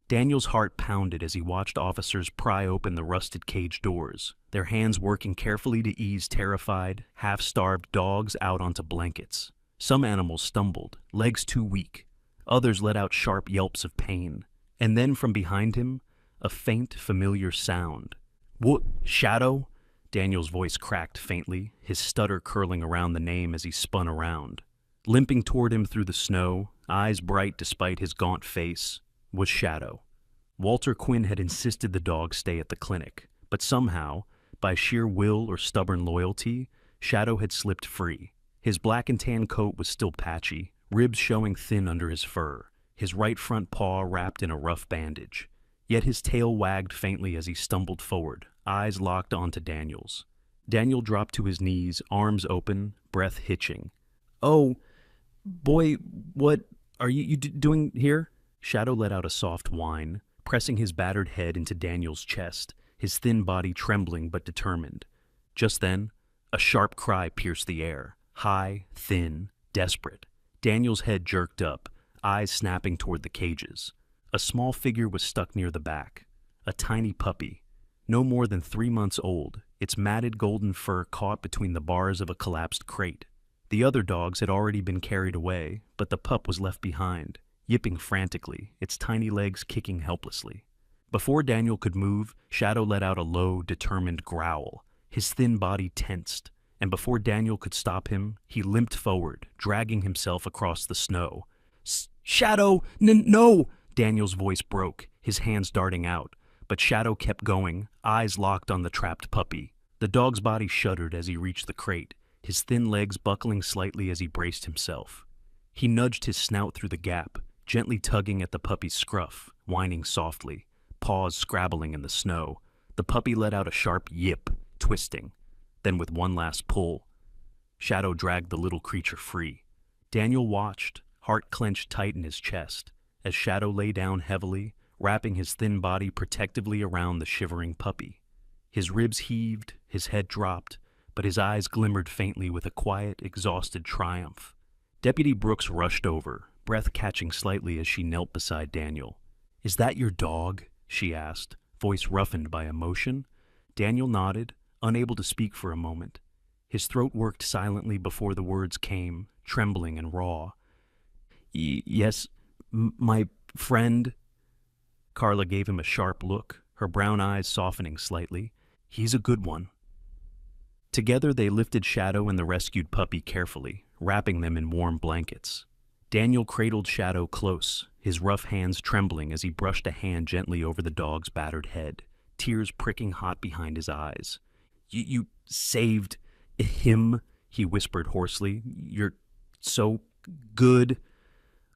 S1: Daniel's heart pounded as he watched officers pry open the rusted cage doors, their hands working carefully to ease terrified, half-starved dogs out onto blankets. Some animals stumbled, legs too weak. Others let out sharp yelps of pain. And then from behind him, a faint, familiar sound. "What? Shadow?" Daniel's voice cracked faintly, his stutter curling around the name as he spun around. Limping toward him through the snow, eyes bright despite his gaunt face, was Shadow. Walter Quinn had insisted the dog stay at the clinic, but somehow, by sheer will or stubborn loyalty, Shadow had slipped free. His black and tan coat was still patchy, ribs showing thin under his fur, his right front paw wrapped in a rough bandage. Yet his tail wagged faintly as he stumbled forward, eyes locked onto Daniel's. Daniel dropped to his knees, arms open, breath hitching. "Oh, boy, what are you doing here?" Shadow let out a soft whine, pressing his battered head into Daniel's chest, his thin body trembling but determined. Just then, a sharp cry pierced the air, high, thin, desperate. Daniel's head jerked up, eyes snapping toward the cages. A small figure was stuck near the back, a tiny puppy, no more than 3 months old, its matted golden fur caught between the bars of a collapsed crate. The other dogs had already been carried away, but the pup was left behind, yipping frantically, its tiny legs kicking helplessly. Before Daniel could move, Shadow let out a low, determined growl. His thin body tensed, and before Daniel could stop him, he limped forward, dragging himself across the snow. Shadow, no! Daniel's voice broke, his hands darting out, but Shadow kept going, eyes locked on the trapped puppy. The dog's body shuddered as he reached the crate, his thin legs buckling slightly as he braced himself. He nudged his snout through the gap, gently tugging at the puppy's scruff, whining softly, paws scrabbling in the snow. The puppy let out a sharp yip, twisting. Then with one last pull, Shadow dragged the little creature free. Daniel watched, heart clenched tight in his chest, as Shadow lay down heavily, wrapping his thin body protectively around the shivering puppy. His ribs heaved, his head dropped, but his eyes glimmered faintly with a quiet, exhausted triumph. Deputy Brooks rushed over, breath catching slightly as she knelt beside Daniel. "Is that your dog?" she asked, voice roughened by emotion. Daniel nodded, unable to speak for a moment. His throat worked silently before the words came, trembling and raw. Yes, my friend." Carla gave him a sharp look, her brown eyes softening slightly. "He's a good one." Together they lifted Shadow and the rescued puppy carefully, wrapping them in warm blankets. Daniel cradled Shadow close, his rough hands trembling as he brushed a hand gently over the dog's battered head, tears pricking hot behind his eyes. You saved him," he whispered hoarsely. "You're so good."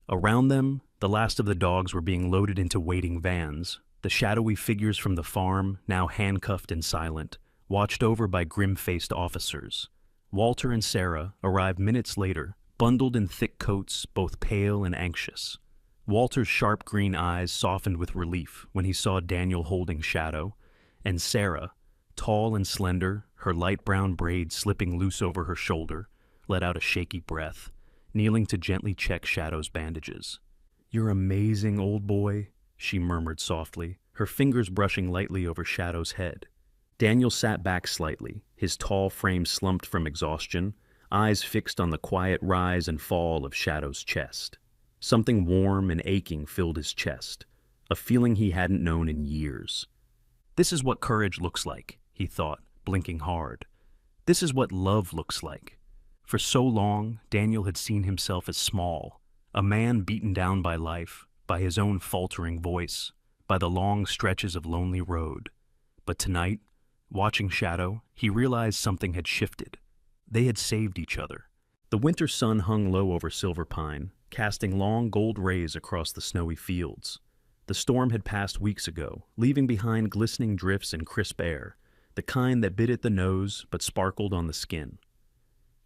S1: Around them, the last of the dogs were being loaded into waiting vans, the shadowy figures from the farm, now handcuffed and silent, watched over by grim-faced officers. Walter and Sarah arrived minutes later, bundled in thick coats, both pale and anxious. Walter's sharp green eyes softened with relief when he saw Daniel holding Shadow, and Sarah, tall and slender, her light brown braid slipping loose over her shoulder, let out a shaky breath, kneeling to gently check Shadow's bandages. "You're amazing, old boy," she murmured softly, her fingers brushing lightly over Shadow's head. Daniel sat back slightly, his tall frame slumped from exhaustion, eyes fixed on the quiet rise and fall of Shadow's chest. Something warm and aching filled his chest, a feeling he hadn't known in years. This is what courage looks like, he thought, blinking hard. This is what love looks like. For so long, Daniel had seen himself as small, a man beaten down by life, by his own faltering voice, by the long stretches of lonely road. But tonight, watching Shadow, he realized something had shifted. They had saved each other. The winter sun hung low over Silver Pine, casting long gold rays across the snowy fields. The storm had passed weeks ago, leaving behind glistening drifts and crisp air, the kind that bit at the nose but sparkled on the skin.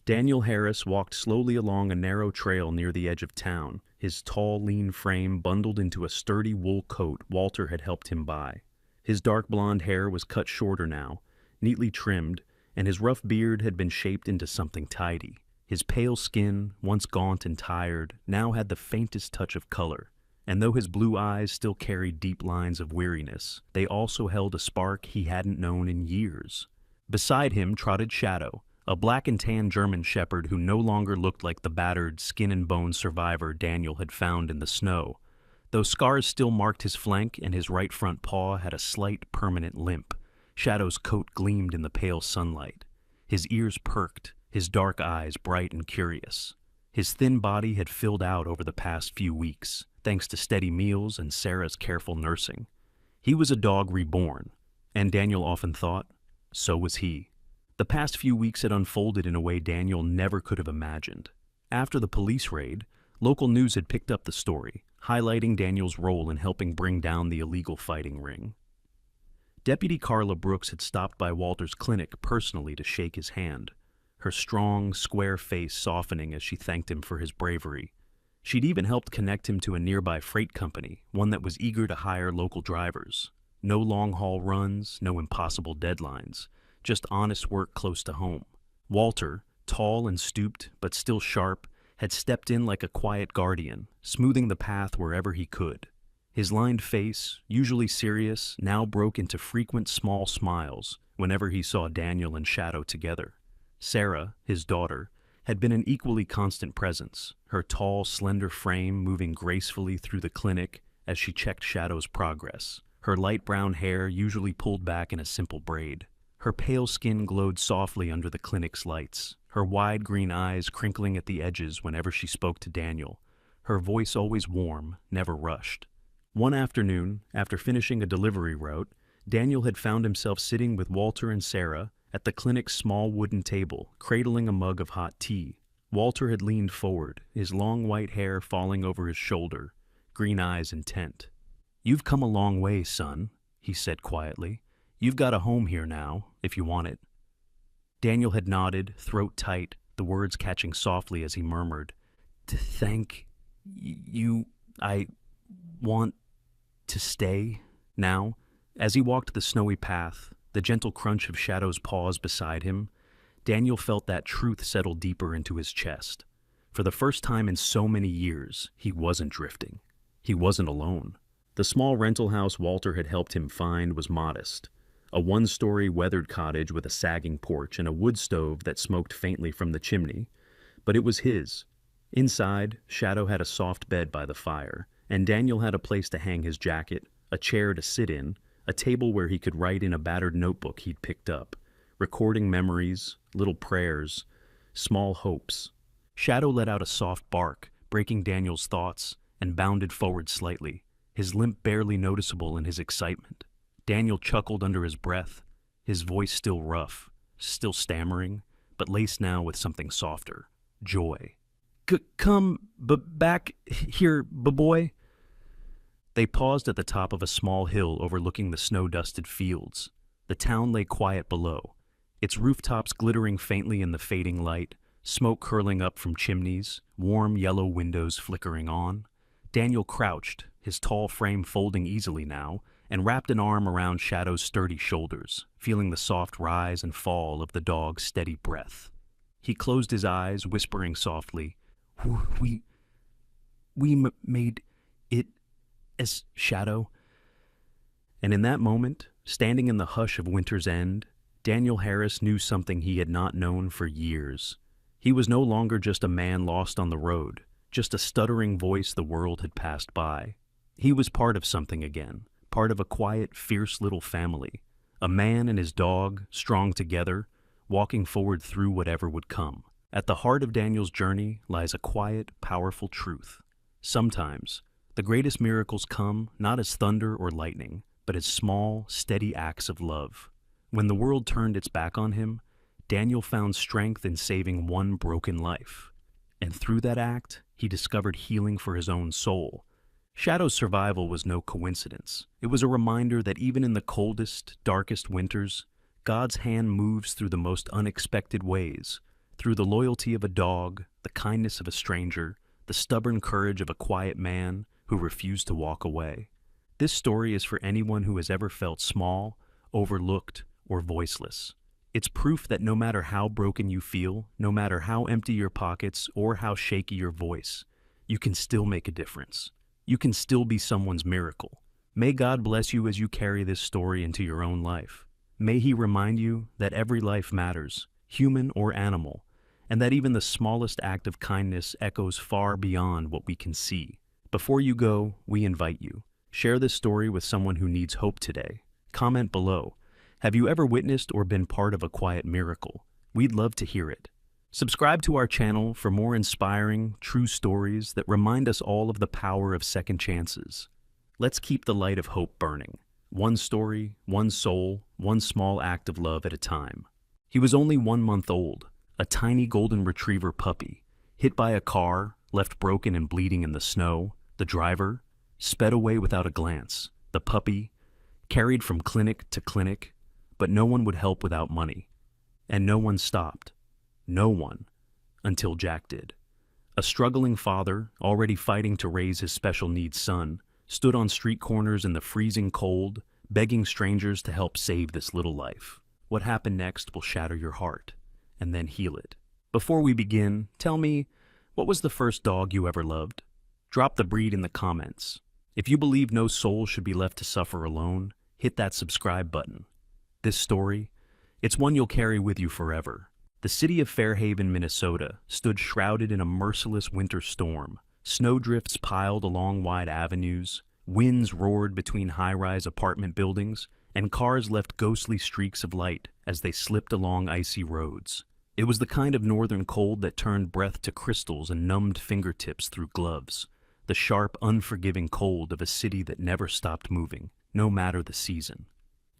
S1: Daniel Harris walked slowly along a narrow trail near the edge of town, his tall, lean frame bundled into a sturdy wool coat Walter had helped him buy. His dark blonde hair was cut shorter now, neatly trimmed, and his rough beard had been shaped into something tidy. His pale skin, once gaunt and tired, now had the faintest touch of color, and though his blue eyes still carried deep lines of weariness, they also held a spark he hadn't known in years. Beside him trotted Shadow, a black and tan German shepherd who no longer looked like the battered, skin-and-bone survivor Daniel had found in the snow, though scars still marked his flank and his right front paw had a slight, permanent limp. Shadow's coat gleamed in the pale sunlight. His ears perked, his dark eyes bright and curious. His thin body had filled out over the past few weeks, thanks to steady meals and Sarah's careful nursing. He was a dog reborn, and Daniel often thought, so was he. The past few weeks had unfolded in a way Daniel never could have imagined. After the police raid, local news had picked up the story, highlighting Daniel's role in helping bring down the illegal fighting ring. Deputy Carla Brooks had stopped by Walter's clinic personally to shake his hand, her strong, square face softening as she thanked him for his bravery. She'd even helped connect him to a nearby freight company, one that was eager to hire local drivers. No long-haul runs, no impossible deadlines, just honest work close to home. Walter, tall and stooped, but still sharp, had stepped in like a quiet guardian, smoothing the path wherever he could. His lined face, usually serious, now broke into frequent small smiles whenever he saw Daniel and Shadow together. Sarah, his daughter, had been an equally constant presence, her tall, slender frame moving gracefully through the clinic as she checked Shadow's progress, her light brown hair usually pulled back in a simple braid. Her pale skin glowed softly under the clinic's lights, her wide green eyes crinkling at the edges whenever she spoke to Daniel, her voice always warm, never rushed. One afternoon, after finishing a delivery route, Daniel had found himself sitting with Walter and Sarah at the clinic's small wooden table, cradling a mug of hot tea. Walter had leaned forward, his long white hair falling over his shoulder, green eyes intent. "You've come a long way, son," he said quietly. "You've got a home here now, if you want it." Daniel had nodded, throat tight, the words catching softly as he murmured, "Thank you. I want to stay now." As he walked the snowy path, the gentle crunch of Shadow's paws beside him, Daniel felt that truth settle deeper into his chest. For the first time in so many years, he wasn't drifting. He wasn't alone. The small rental house Walter had helped him find was modest. A one-story weathered cottage with a sagging porch and a wood stove that smoked faintly from the chimney. But it was his. Inside, Shadow had a soft bed by the fire, and Daniel had a place to hang his jacket, a chair to sit in, a table where he could write in a battered notebook he'd picked up, recording memories, little prayers, small hopes. Shadow let out a soft bark, breaking Daniel's thoughts, and bounded forward slightly, his limp barely noticeable in his excitement. Daniel chuckled under his breath, his voice still rough, still stammering, but laced now with something softer, joy. Come back here, boy." They paused at the top of a small hill overlooking the snow-dusted fields. The town lay quiet below, its rooftops glittering faintly in the fading light, smoke curling up from chimneys, warm yellow windows flickering on. Daniel crouched, his tall frame folding easily now, and wrapped an arm around Shadow's sturdy shoulders, feeling the soft rise and fall of the dog's steady breath. He closed his eyes, whispering softly, We made it as Shadow." And in that moment, standing in the hush of winter's end, Daniel Harris knew something he had not known for years. He was no longer just a man lost on the road, just a stuttering voice the world had passed by. He was part of something again, part of a quiet, fierce little family, a man and his dog, strong together, walking forward through whatever would come. At the heart of Daniel's journey lies a quiet, powerful truth. Sometimes, the greatest miracles come not as thunder or lightning, but as small, steady acts of love. When the world turned its back on him, Daniel found strength in saving one broken life. And through that act, he discovered healing for his own soul. Shadow's survival was no coincidence. It was a reminder that even in the coldest, darkest winters, God's hand moves through the most unexpected ways, through the loyalty of a dog, the kindness of a stranger, the stubborn courage of a quiet man who refused to walk away. This story is for anyone who has ever felt small, overlooked, or voiceless. It's proof that no matter how broken you feel, no matter how empty your pockets or how shaky your voice, you can still make a difference. You can still be someone's miracle. May God bless you as you carry this story into your own life. May He remind you that every life matters, human or animal, and that even the smallest act of kindness echoes far beyond what we can see. Before you go, we invite you. Share this story with someone who needs hope today. Comment below. Have you ever witnessed or been part of a quiet miracle? We'd love to hear it. Subscribe to our channel for more inspiring, true stories that remind us all of the power of second chances. Let's keep the light of hope burning. One story, one soul, one small act of love at a time. He was only 1 month old, a tiny golden retriever puppy, hit by a car, left broken and bleeding in the snow. The driver sped away without a glance. The puppy carried from clinic to clinic, but no one would help without money. And no one stopped. No one, until Jack did. A struggling father, already fighting to raise his special needs son, stood on street corners in the freezing cold, begging strangers to help save this little life. What happened next will shatter your heart, and then heal it. Before we begin, tell me, what was the first dog you ever loved? Drop the breed in the comments. If you believe no soul should be left to suffer alone, hit that subscribe button. This story, it's one you'll carry with you forever. The city of Fairhaven, Minnesota, stood shrouded in a merciless winter storm. Snowdrifts piled along wide avenues, Winds roared between high-rise apartment buildings, and cars left ghostly streaks of light as they slipped along icy roads. It was the kind of northern cold that turned breath to crystals and numbed fingertips through gloves. The sharp, unforgiving cold of a city that never stopped moving, no matter the season.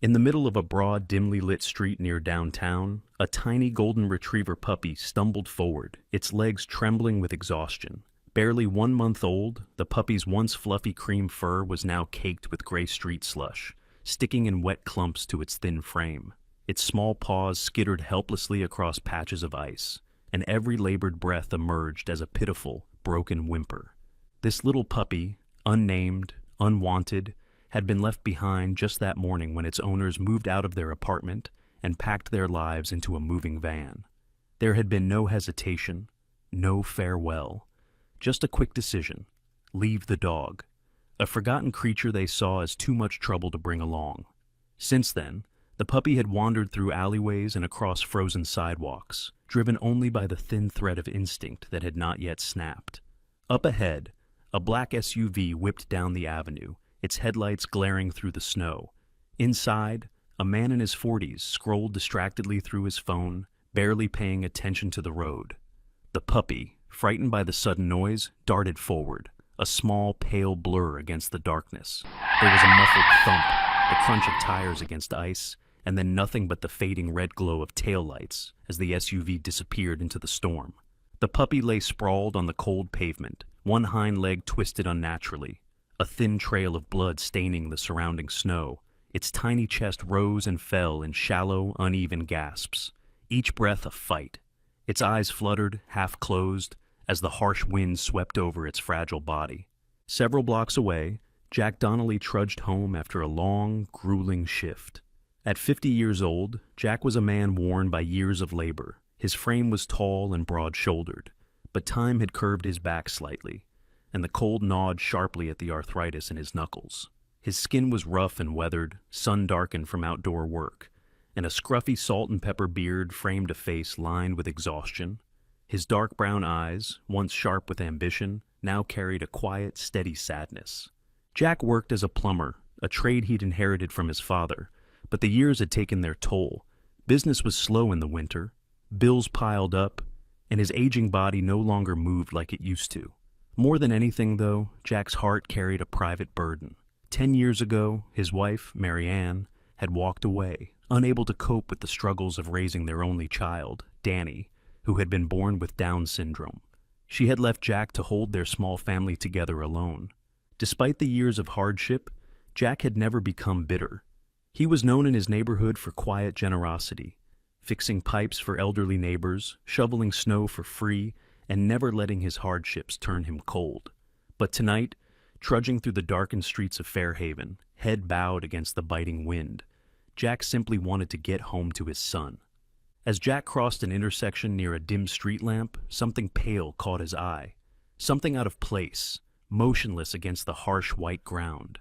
S1: In the middle of a broad, dimly lit street near downtown, a tiny golden retriever puppy stumbled forward, its legs trembling with exhaustion. Barely 1 month old, the puppy's once fluffy cream fur was now caked with gray street slush, sticking in wet clumps to its thin frame. Its small paws skittered helplessly across patches of ice, and every labored breath emerged as a pitiful, broken whimper. This little puppy, unnamed, unwanted, had been left behind just that morning when its owners moved out of their apartment and packed their lives into a moving van. There had been no hesitation, no farewell, just a quick decision: leave the dog, a forgotten creature they saw as too much trouble to bring along. Since then, the puppy had wandered through alleyways and across frozen sidewalks, driven only by the thin thread of instinct that had not yet snapped. Up ahead, a black SUV whipped down the avenue, its headlights glaring through the snow. Inside, a man in his 40s scrolled distractedly through his phone, barely paying attention to the road. The puppy, frightened by the sudden noise, darted forward, a small, pale blur against the darkness. There was a muffled thump, the crunch of tires against ice, and then nothing but the fading red glow of taillights as the SUV disappeared into the storm. The puppy lay sprawled on the cold pavement, one hind leg twisted unnaturally, a thin trail of blood staining the surrounding snow. Its tiny chest rose and fell in shallow, uneven gasps, each breath a fight. Its eyes fluttered, half closed, as the harsh wind swept over its fragile body. Several blocks away, Jack Donnelly trudged home after a long, grueling shift. At 50 years old, Jack was a man worn by years of labor. His frame was tall and broad-shouldered, but time had curved his back slightly, and the cold gnawed sharply at the arthritis in his knuckles. His skin was rough and weathered, sun-darkened from outdoor work, and a scruffy salt and pepper beard framed a face lined with exhaustion. His dark brown eyes, once sharp with ambition, now carried a quiet, steady sadness. Jack worked as a plumber, a trade he'd inherited from his father, but the years had taken their toll. Business was slow in the winter, bills piled up, and his aging body no longer moved like it used to. More than anything, though, Jack's heart carried a private burden. 10 years ago, his wife, Mary Ann, had walked away, unable to cope with the struggles of raising their only child, Danny, who had been born with Down syndrome. She had left Jack to hold their small family together alone. Despite the years of hardship, Jack had never become bitter. He was known in his neighborhood for quiet generosity, fixing pipes for elderly neighbors, shoveling snow for free, and never letting his hardships turn him cold. But tonight, trudging through the darkened streets of Fairhaven, head bowed against the biting wind, Jack simply wanted to get home to his son. As Jack crossed an intersection near a dim street lamp, something pale caught his eye. Something out of place, motionless against the harsh white ground.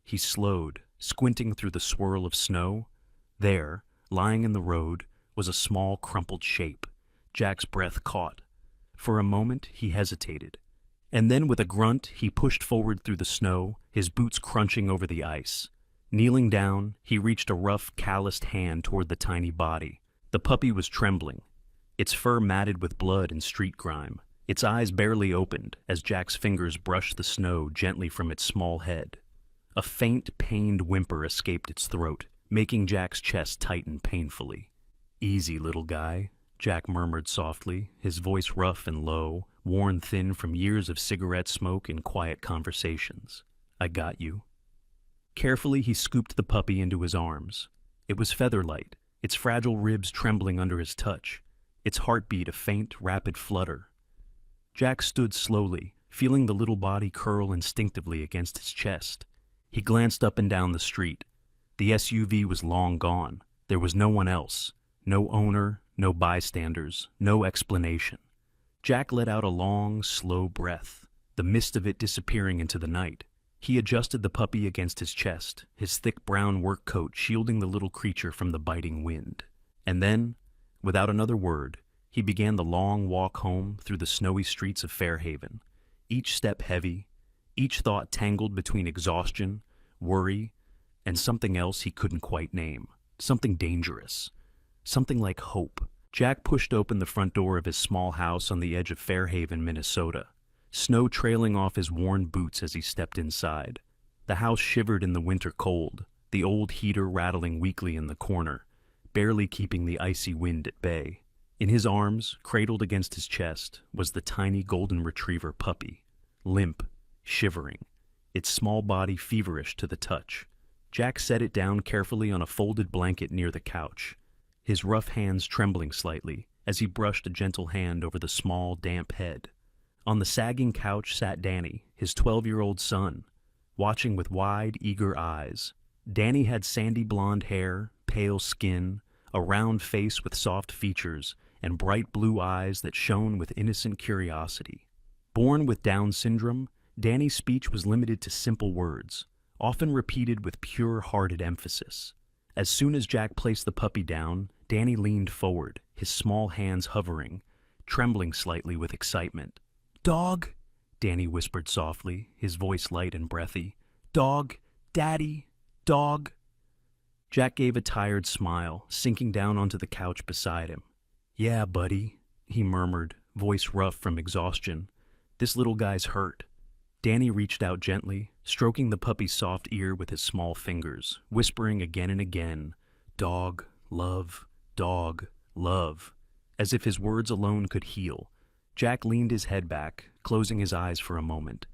S1: He slowed, squinting through the swirl of snow. There, lying in the road, was a small, crumpled shape. Jack's breath caught. For a moment, he hesitated. And then, with a grunt, he pushed forward through the snow, his boots crunching over the ice. Kneeling down, he reached a rough, calloused hand toward the tiny body. The puppy was trembling, its fur matted with blood and street grime. Its eyes barely opened as Jack's fingers brushed the snow gently from its small head. A faint, pained whimper escaped its throat, making Jack's chest tighten painfully. "Easy, little guy," Jack murmured softly, his voice rough and low, worn thin from years of cigarette smoke and quiet conversations. "I got you." Carefully, he scooped the puppy into his arms. It was feather-light, its fragile ribs trembling under his touch, its heartbeat a faint, rapid flutter. Jack stood slowly, feeling the little body curl instinctively against his chest. He glanced up and down the street. The SUV was long gone. There was no one else. No owner, no bystanders, no explanation. Jack let out a long, slow breath, the mist of it disappearing into the night. He adjusted the puppy against his chest, his thick brown work coat shielding the little creature from the biting wind. And then, without another word, he began the long walk home through the snowy streets of Fairhaven, each step heavy, each thought tangled between exhaustion, worry, and something else he couldn't quite name. Something dangerous. Something like hope. Jack pushed open the front door of his small house on the edge of Fairhaven, Minnesota, snow trailing off his worn boots as he stepped inside. The house shivered in the winter cold, the old heater rattling weakly in the corner, barely keeping the icy wind at bay. In his arms, cradled against his chest, was the tiny golden retriever puppy, limp, shivering, its small body feverish to the touch. Jack set it down carefully on a folded blanket near the couch, his rough hands trembling slightly as he brushed a gentle hand over the small, damp head. On the sagging couch sat Danny, his 12-year-old son, watching with wide, eager eyes. Danny had sandy blonde hair, pale skin, a round face with soft features, and bright blue eyes that shone with innocent curiosity. Born with Down syndrome, Danny's speech was limited to simple words, often repeated with pure-hearted emphasis. As soon as Jack placed the puppy down, Danny leaned forward, his small hands hovering, trembling slightly with excitement. "Dog," Danny whispered softly, his voice light and breathy. "Dog, Daddy, dog." Jack gave a tired smile, sinking down onto the couch beside him. "Yeah, buddy," he murmured, voice rough from exhaustion. "This little guy's hurt." Danny reached out gently, stroking the puppy's soft ear with his small fingers, whispering again and again, "Dog, love, dog, love," as if his words alone could heal. Jack leaned his head back, closing his eyes for a moment.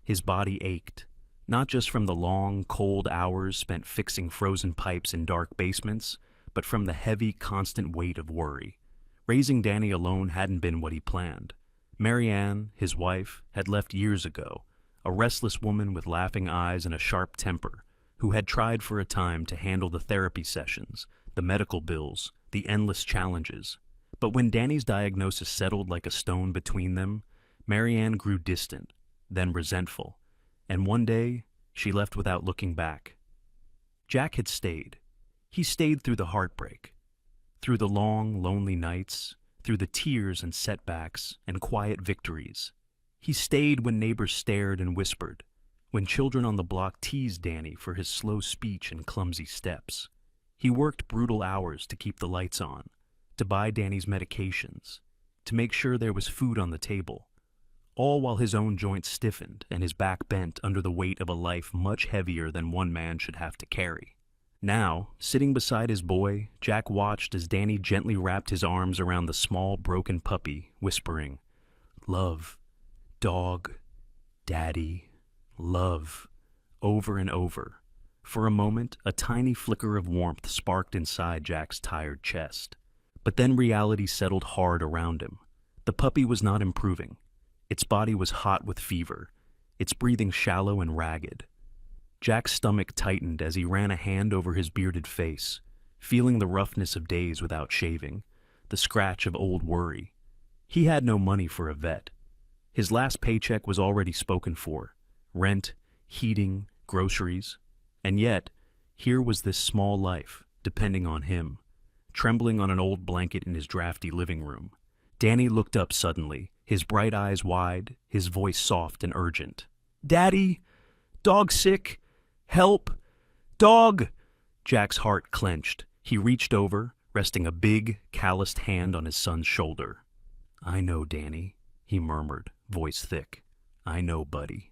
S1: His body ached, not just from the long, cold hours spent fixing frozen pipes in dark basements, but from the heavy, constant weight of worry. Raising Danny alone hadn't been what he planned. Marianne, his wife, had left years ago, a restless woman with laughing eyes and a sharp temper, who had tried for a time to handle the therapy sessions, the medical bills, the endless challenges. But when Danny's diagnosis settled like a stone between them, Marianne grew distant, then resentful, and one day she left without looking back. Jack had stayed. He stayed through the heartbreak, through the long, lonely nights, through the tears and setbacks and quiet victories. He stayed when neighbors stared and whispered, when children on the block teased Danny for his slow speech and clumsy steps. He worked brutal hours to keep the lights on, to buy Danny's medications, to make sure there was food on the table, all while his own joints stiffened and his back bent under the weight of a life much heavier than one man should have to carry. Now, sitting beside his boy, Jack watched as Danny gently wrapped his arms around the small, broken puppy, whispering, "Love, dog, daddy, love," over and over. For a moment, a tiny flicker of warmth sparked inside Jack's tired chest. But then reality settled hard around him. The puppy was not improving. Its body was hot with fever, its breathing shallow and ragged. Jack's stomach tightened as he ran a hand over his bearded face, feeling the roughness of days without shaving, the scratch of old worry. He had no money for a vet. His last paycheck was already spoken for: rent, heating, groceries. And yet, here was this small life, depending on him, trembling on an old blanket in his drafty living room. Danny looked up suddenly, his bright eyes wide, his voice soft and urgent. "Daddy! Dog sick! Help! Dog!" Jack's heart clenched. He reached over, resting a big, calloused hand on his son's shoulder. "I know, Danny," he murmured, voice thick. "I know, buddy."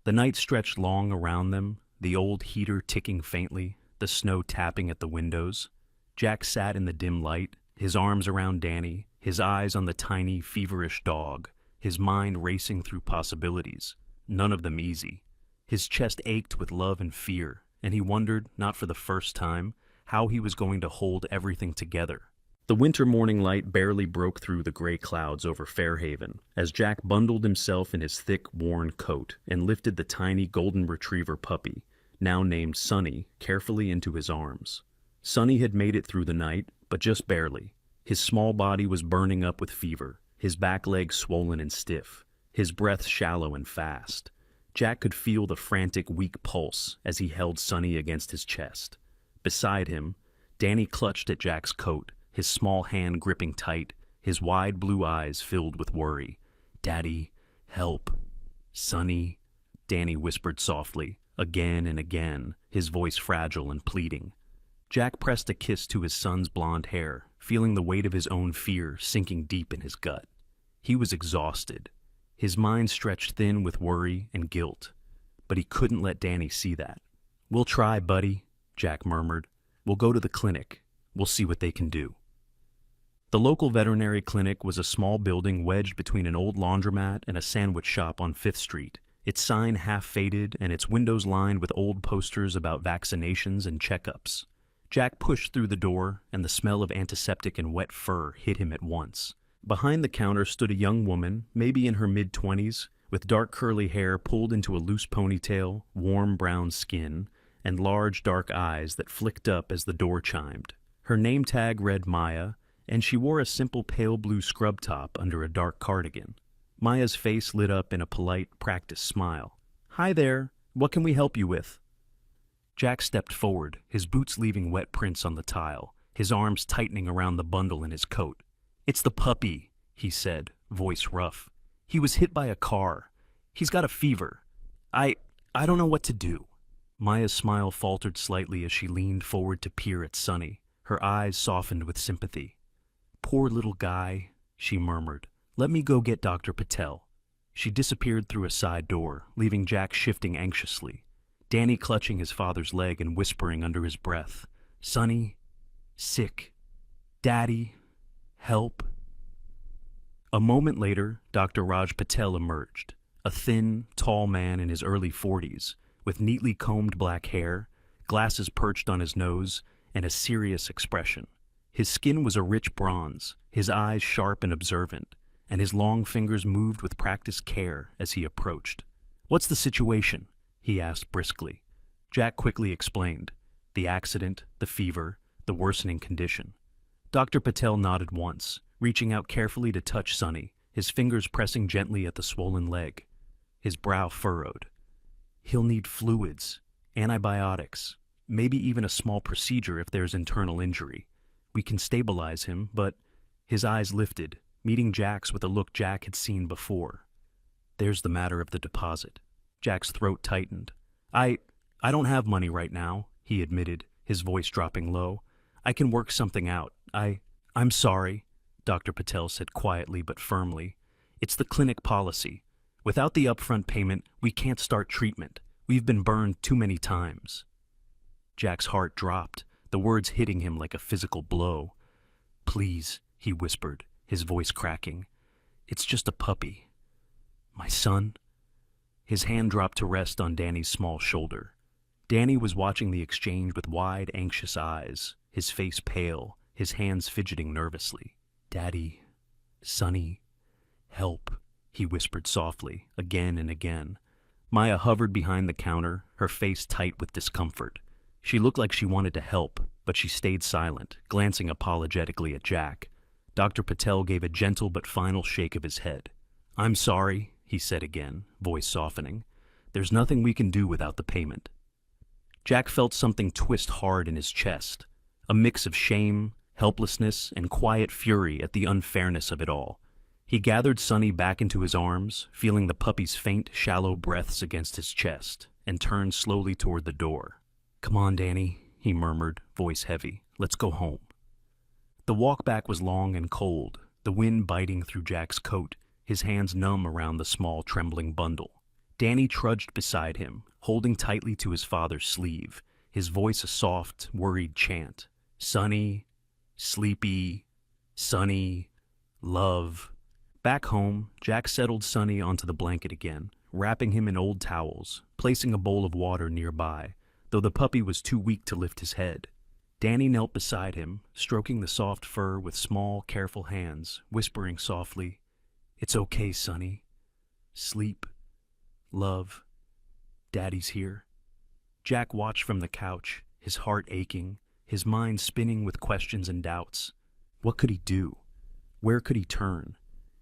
S1: The night stretched long around them, the old heater ticking faintly, the snow tapping at the windows. Jack sat in the dim light, his arms around Danny, his eyes on the tiny, feverish dog, his mind racing through possibilities, none of them easy. His chest ached with love and fear, and he wondered, not for the first time, how he was going to hold everything together. The winter morning light barely broke through the gray clouds over Fairhaven as Jack bundled himself in his thick, worn coat and lifted the tiny golden retriever puppy, now named Sonny, carefully into his arms. Sonny had made it through the night, but just barely. His small body was burning up with fever, his back legs swollen and stiff, his breath shallow and fast. Jack could feel the frantic, weak pulse as he held Sonny against his chest. Beside him, Danny clutched at Jack's coat, his small hand gripping tight, his wide blue eyes filled with worry. "Daddy, help. Sonny, Danny whispered softly, again and again, his voice fragile and pleading. Jack pressed a kiss to his son's blonde hair, feeling the weight of his own fear sinking deep in his gut. He was exhausted, his mind stretched thin with worry and guilt, but he couldn't let Danny see that. "We'll try, buddy," Jack murmured. "We'll go to the clinic. We'll see what they can do." The local veterinary clinic was a small building wedged between an old laundromat and a sandwich shop on 5th Street, its sign half faded and its windows lined with old posters about vaccinations and checkups. Jack pushed through the door, and the smell of antiseptic and wet fur hit him at once. Behind the counter stood a young woman, maybe in her mid-20s, with dark curly hair pulled into a loose ponytail, warm brown skin, and large dark eyes that flicked up as the door chimed. Her name tag read Maya, and she wore a simple pale blue scrub top under a dark cardigan. Maya's face lit up in a polite, practiced smile. "Hi there, what can we help you with?" Jack stepped forward, his boots leaving wet prints on the tile, his arms tightening around the bundle in his coat. "It's the puppy," he said, voice rough. "He was hit by a car. He's got a fever. I don't know what to do." Maya's smile faltered slightly as she leaned forward to peer at Sonny, her eyes softened with sympathy. "Poor little guy," she murmured. "Let me go get Dr. Patel." She disappeared through a side door, leaving Jack shifting anxiously, Danny clutching his father's leg and whispering under his breath, "Sonny, sick. Daddy, help." A moment later, Dr. Raj Patel emerged, a thin, tall man in his early 40s, with neatly combed black hair, glasses perched on his nose, and a serious expression. His skin was a rich bronze, his eyes sharp and observant, and his long fingers moved with practiced care as he approached. "What's the situation?" he asked briskly. Jack quickly explained. The accident, the fever, the worsening condition. Dr. Patel nodded once, reaching out carefully to touch Sonny, his fingers pressing gently at the swollen leg. His brow furrowed. "He'll need fluids, antibiotics, maybe even a small procedure if there's internal injury. We can stabilize him, but—" His eyes lifted, meeting Jack's with a look Jack had seen before. "There's the matter of the deposit." Jack's throat tightened. I don't have money right now," he admitted, his voice dropping low. "I can work something out. I'm sorry," Dr. Patel said quietly but firmly. "It's the clinic policy. Without the upfront payment, we can't start treatment. We've been burned too many times." Jack's heart dropped, the words hitting him like a physical blow. "Please," he whispered, his voice cracking. "It's just a puppy. My son." His hand dropped to rest on Danny's small shoulder. Danny was watching the exchange with wide, anxious eyes, his face pale, his hands fidgeting nervously. "Daddy, Sonny, help," he whispered softly, again and again. Maya hovered behind the counter, her face tight with discomfort. She looked like she wanted to help, but she stayed silent, glancing apologetically at Jack. Dr. Patel gave a gentle but final shake of his head. "I'm sorry," he said again, voice softening. "There's nothing we can do without the payment." Jack felt something twist hard in his chest, a mix of shame, helplessness, and quiet fury at the unfairness of it all. He gathered Sonny back into his arms, feeling the puppy's faint, shallow breaths against his chest, and turned slowly toward the door. "Come on, Danny," he murmured, voice heavy. "Let's go home." The walk back was long and cold, the wind biting through Jack's coat, his hands numb around the small, trembling bundle. Danny trudged beside him, holding tightly to his father's sleeve, his voice a soft, worried chant. "Sonny, sleepy, Sonny, love." Back home, Jack settled Sonny onto the blanket again, wrapping him in old towels, placing a bowl of water nearby, though the puppy was too weak to lift his head. Danny knelt beside him, stroking the soft fur with small, careful hands, whispering softly, "It's okay, Sonny. Sleep. Love. Daddy's here." Jack watched from the couch, his heart aching, his mind spinning with questions and doubts. What could he do? Where could he turn?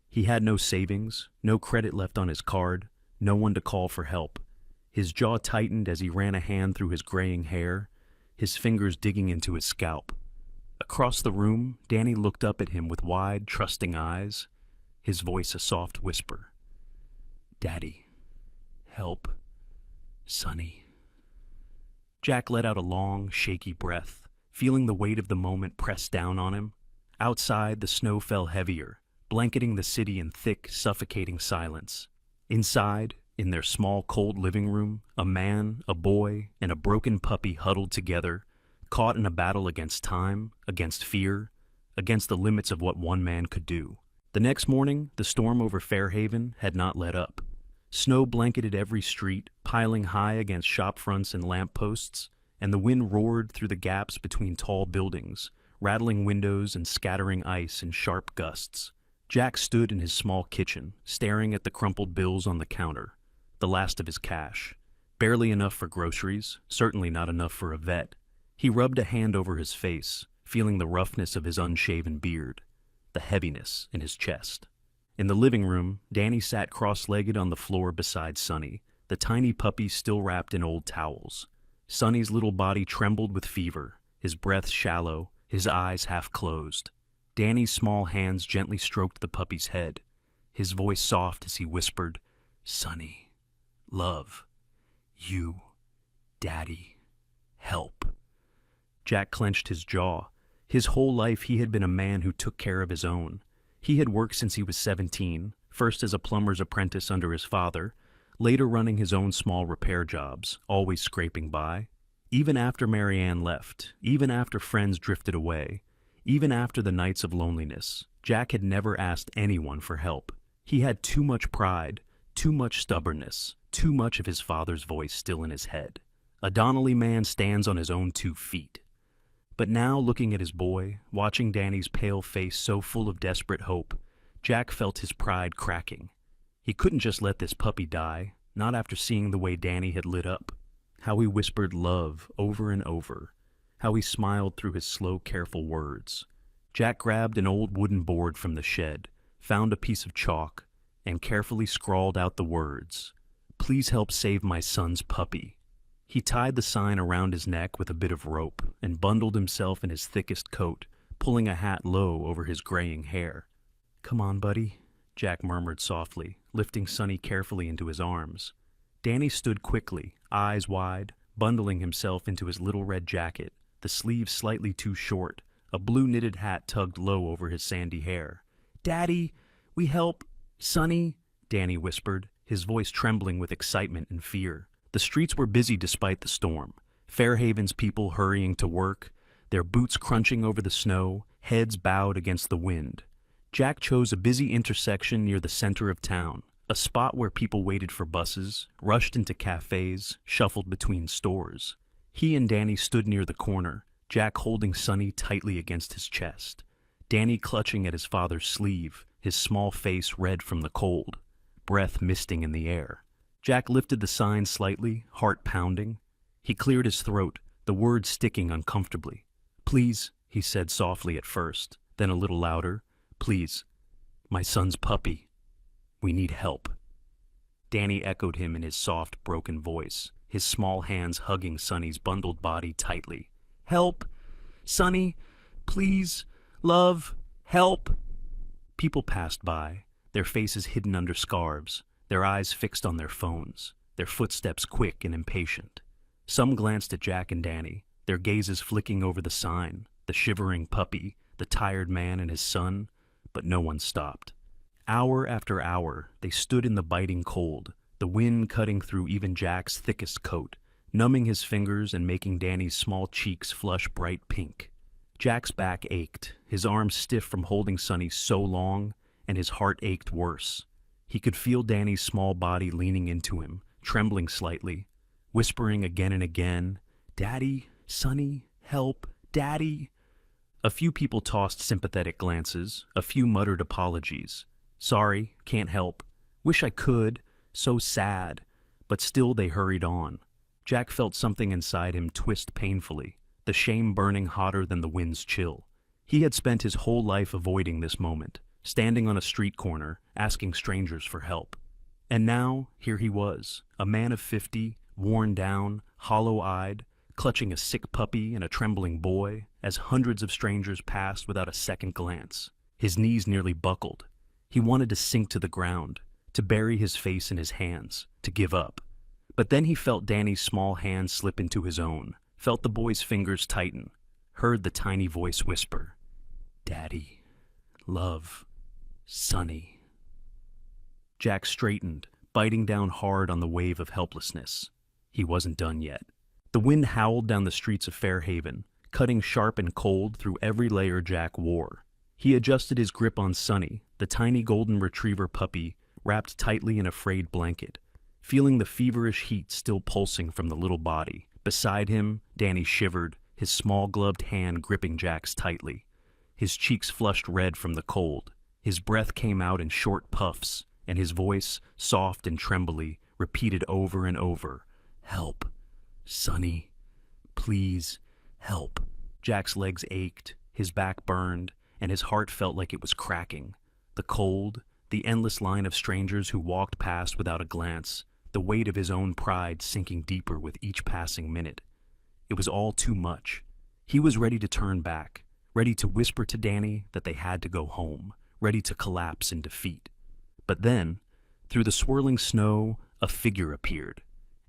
S1: He had no savings, no credit left on his card, no one to call for help. His jaw tightened as he ran a hand through his graying hair, his fingers digging into his scalp. Across the room, Danny looked up at him with wide, trusting eyes, his voice a soft whisper. "Daddy, help." Sonny. Jack let out a long, shaky breath, feeling the weight of the moment press down on him. Outside, the snow fell heavier, blanketing the city in thick, suffocating silence. Inside, in their small, cold living room, a man, a boy, and a broken puppy huddled together, caught in a battle against time, against fear, against the limits of what one man could do. The next morning, the storm over Fairhaven had not let up. Snow blanketed every street, piling high against shop fronts and lamp posts, and the wind roared through the gaps between tall buildings, rattling windows and scattering ice in sharp gusts. Jack stood in his small kitchen, staring at the crumpled bills on the counter, the last of his cash. Barely enough for groceries, certainly not enough for a vet. He rubbed a hand over his face, feeling the roughness of his unshaven beard, the heaviness in his chest. In the living room, Danny sat cross-legged on the floor beside Sonny, the tiny puppy still wrapped in old towels. Sonny's little body trembled with fever, his breath shallow, his eyes half closed. Danny's small hands gently stroked the puppy's head, his voice soft as he whispered, "Sonny, love, you, Daddy, help." Jack clenched his jaw. His whole life he had been a man who took care of his own. He had worked since he was 17, first as a plumber's apprentice under his father, later running his own small repair jobs, always scraping by. Even after Marianne left, even after friends drifted away, even after the nights of loneliness, Jack had never asked anyone for help. He had too much pride, too much stubbornness, too much of his father's voice still in his head. A Donnelly man stands on his own 2 feet. But now, looking at his boy, watching Danny's pale face so full of desperate hope, Jack felt his pride cracking. He couldn't just let this puppy die, not after seeing the way Danny had lit up. How he whispered love over and over. How he smiled through his slow, careful words. Jack grabbed an old wooden board from the shed, found a piece of chalk, and carefully scrawled out the words, "Please help save my son's puppy." He tied the sign around his neck with a bit of rope and bundled himself in his thickest coat, pulling a hat low over his graying hair. "Come on, buddy," Jack murmured softly, lifting Sonny carefully into his arms. Danny stood quickly, eyes wide, bundling himself into his little red jacket, the sleeves slightly too short, a blue knitted hat tugged low over his sandy hair. "Daddy, we help Sonny," Danny whispered, his voice trembling with excitement and fear. The streets were busy despite the storm. Fairhaven's people hurrying to work, their boots crunching over the snow, heads bowed against the wind. Jack chose a busy intersection near the center of town, a spot where people waited for buses, rushed into cafes, shuffled between stores. He and Danny stood near the corner, Jack holding Sonny tightly against his chest, Danny clutching at his father's sleeve, his small face red from the cold, breath misting in the air. Jack lifted the sign slightly, heart pounding. He cleared his throat, the words sticking uncomfortably. "Please," he said softly at first, then a little louder. "Please, my son's puppy. We need help." Danny echoed him in his soft, broken voice, his small hands hugging Sonny's bundled body tightly. "Help! Sonny! Please! Love! Help!" People passed by, their faces hidden under scarves, their eyes fixed on their phones, their footsteps quick and impatient. Some glanced at Jack and Danny, their gazes flicking over the sign, the shivering puppy, the tired man and his son, but no one stopped. Hour after hour, they stood in the biting cold, the wind cutting through even Jack's thickest coat, numbing his fingers and making Danny's small cheeks flush bright pink. Jack's back ached, his arms stiff from holding Sonny so long, and his heart ached worse. He could feel Danny's small body leaning into him, trembling slightly, whispering again and again, "Daddy, Sonny, help, Daddy." A few people tossed sympathetic glances, a few muttered apologies. "Sorry, can't help. Wish I could. So sad." But still they hurried on. Jack felt something inside him twist painfully, the shame burning hotter than the wind's chill. He had spent his whole life avoiding this moment, standing on a street corner, asking strangers for help. And now, here he was, a man of 50, worn down, hollow-eyed, clutching a sick puppy and a trembling boy, as hundreds of strangers passed without a second glance. His knees nearly buckled. He wanted to sink to the ground, to bury his face in his hands, to give up. But then he felt Danny's small hand slip into his own, felt the boy's fingers tighten, heard the tiny voice whisper, "Daddy, love, Sonny." Jack straightened, biting down hard on the wave of helplessness. He wasn't done yet. The wind howled down the streets of Fairhaven, cutting sharp and cold through every layer Jack wore. He adjusted his grip on Sonny, the tiny golden retriever puppy, wrapped tightly in a frayed blanket, feeling the feverish heat still pulsing from the little body. Beside him, Danny shivered, his small gloved hand gripping Jack's tightly. His cheeks flushed red from the cold. His breath came out in short puffs, and his voice, soft and trembly, repeated over and over, "Help, Sonny, please, help." Jack's legs ached, his back burned, and his heart felt like it was cracking. The cold, the endless line of strangers who walked past without a glance, the weight of his own pride sinking deeper with each passing minute. It was all too much. He was ready to turn back, ready to whisper to Danny that they had to go home, ready to collapse in defeat. But then, through the swirling snow, a figure appeared.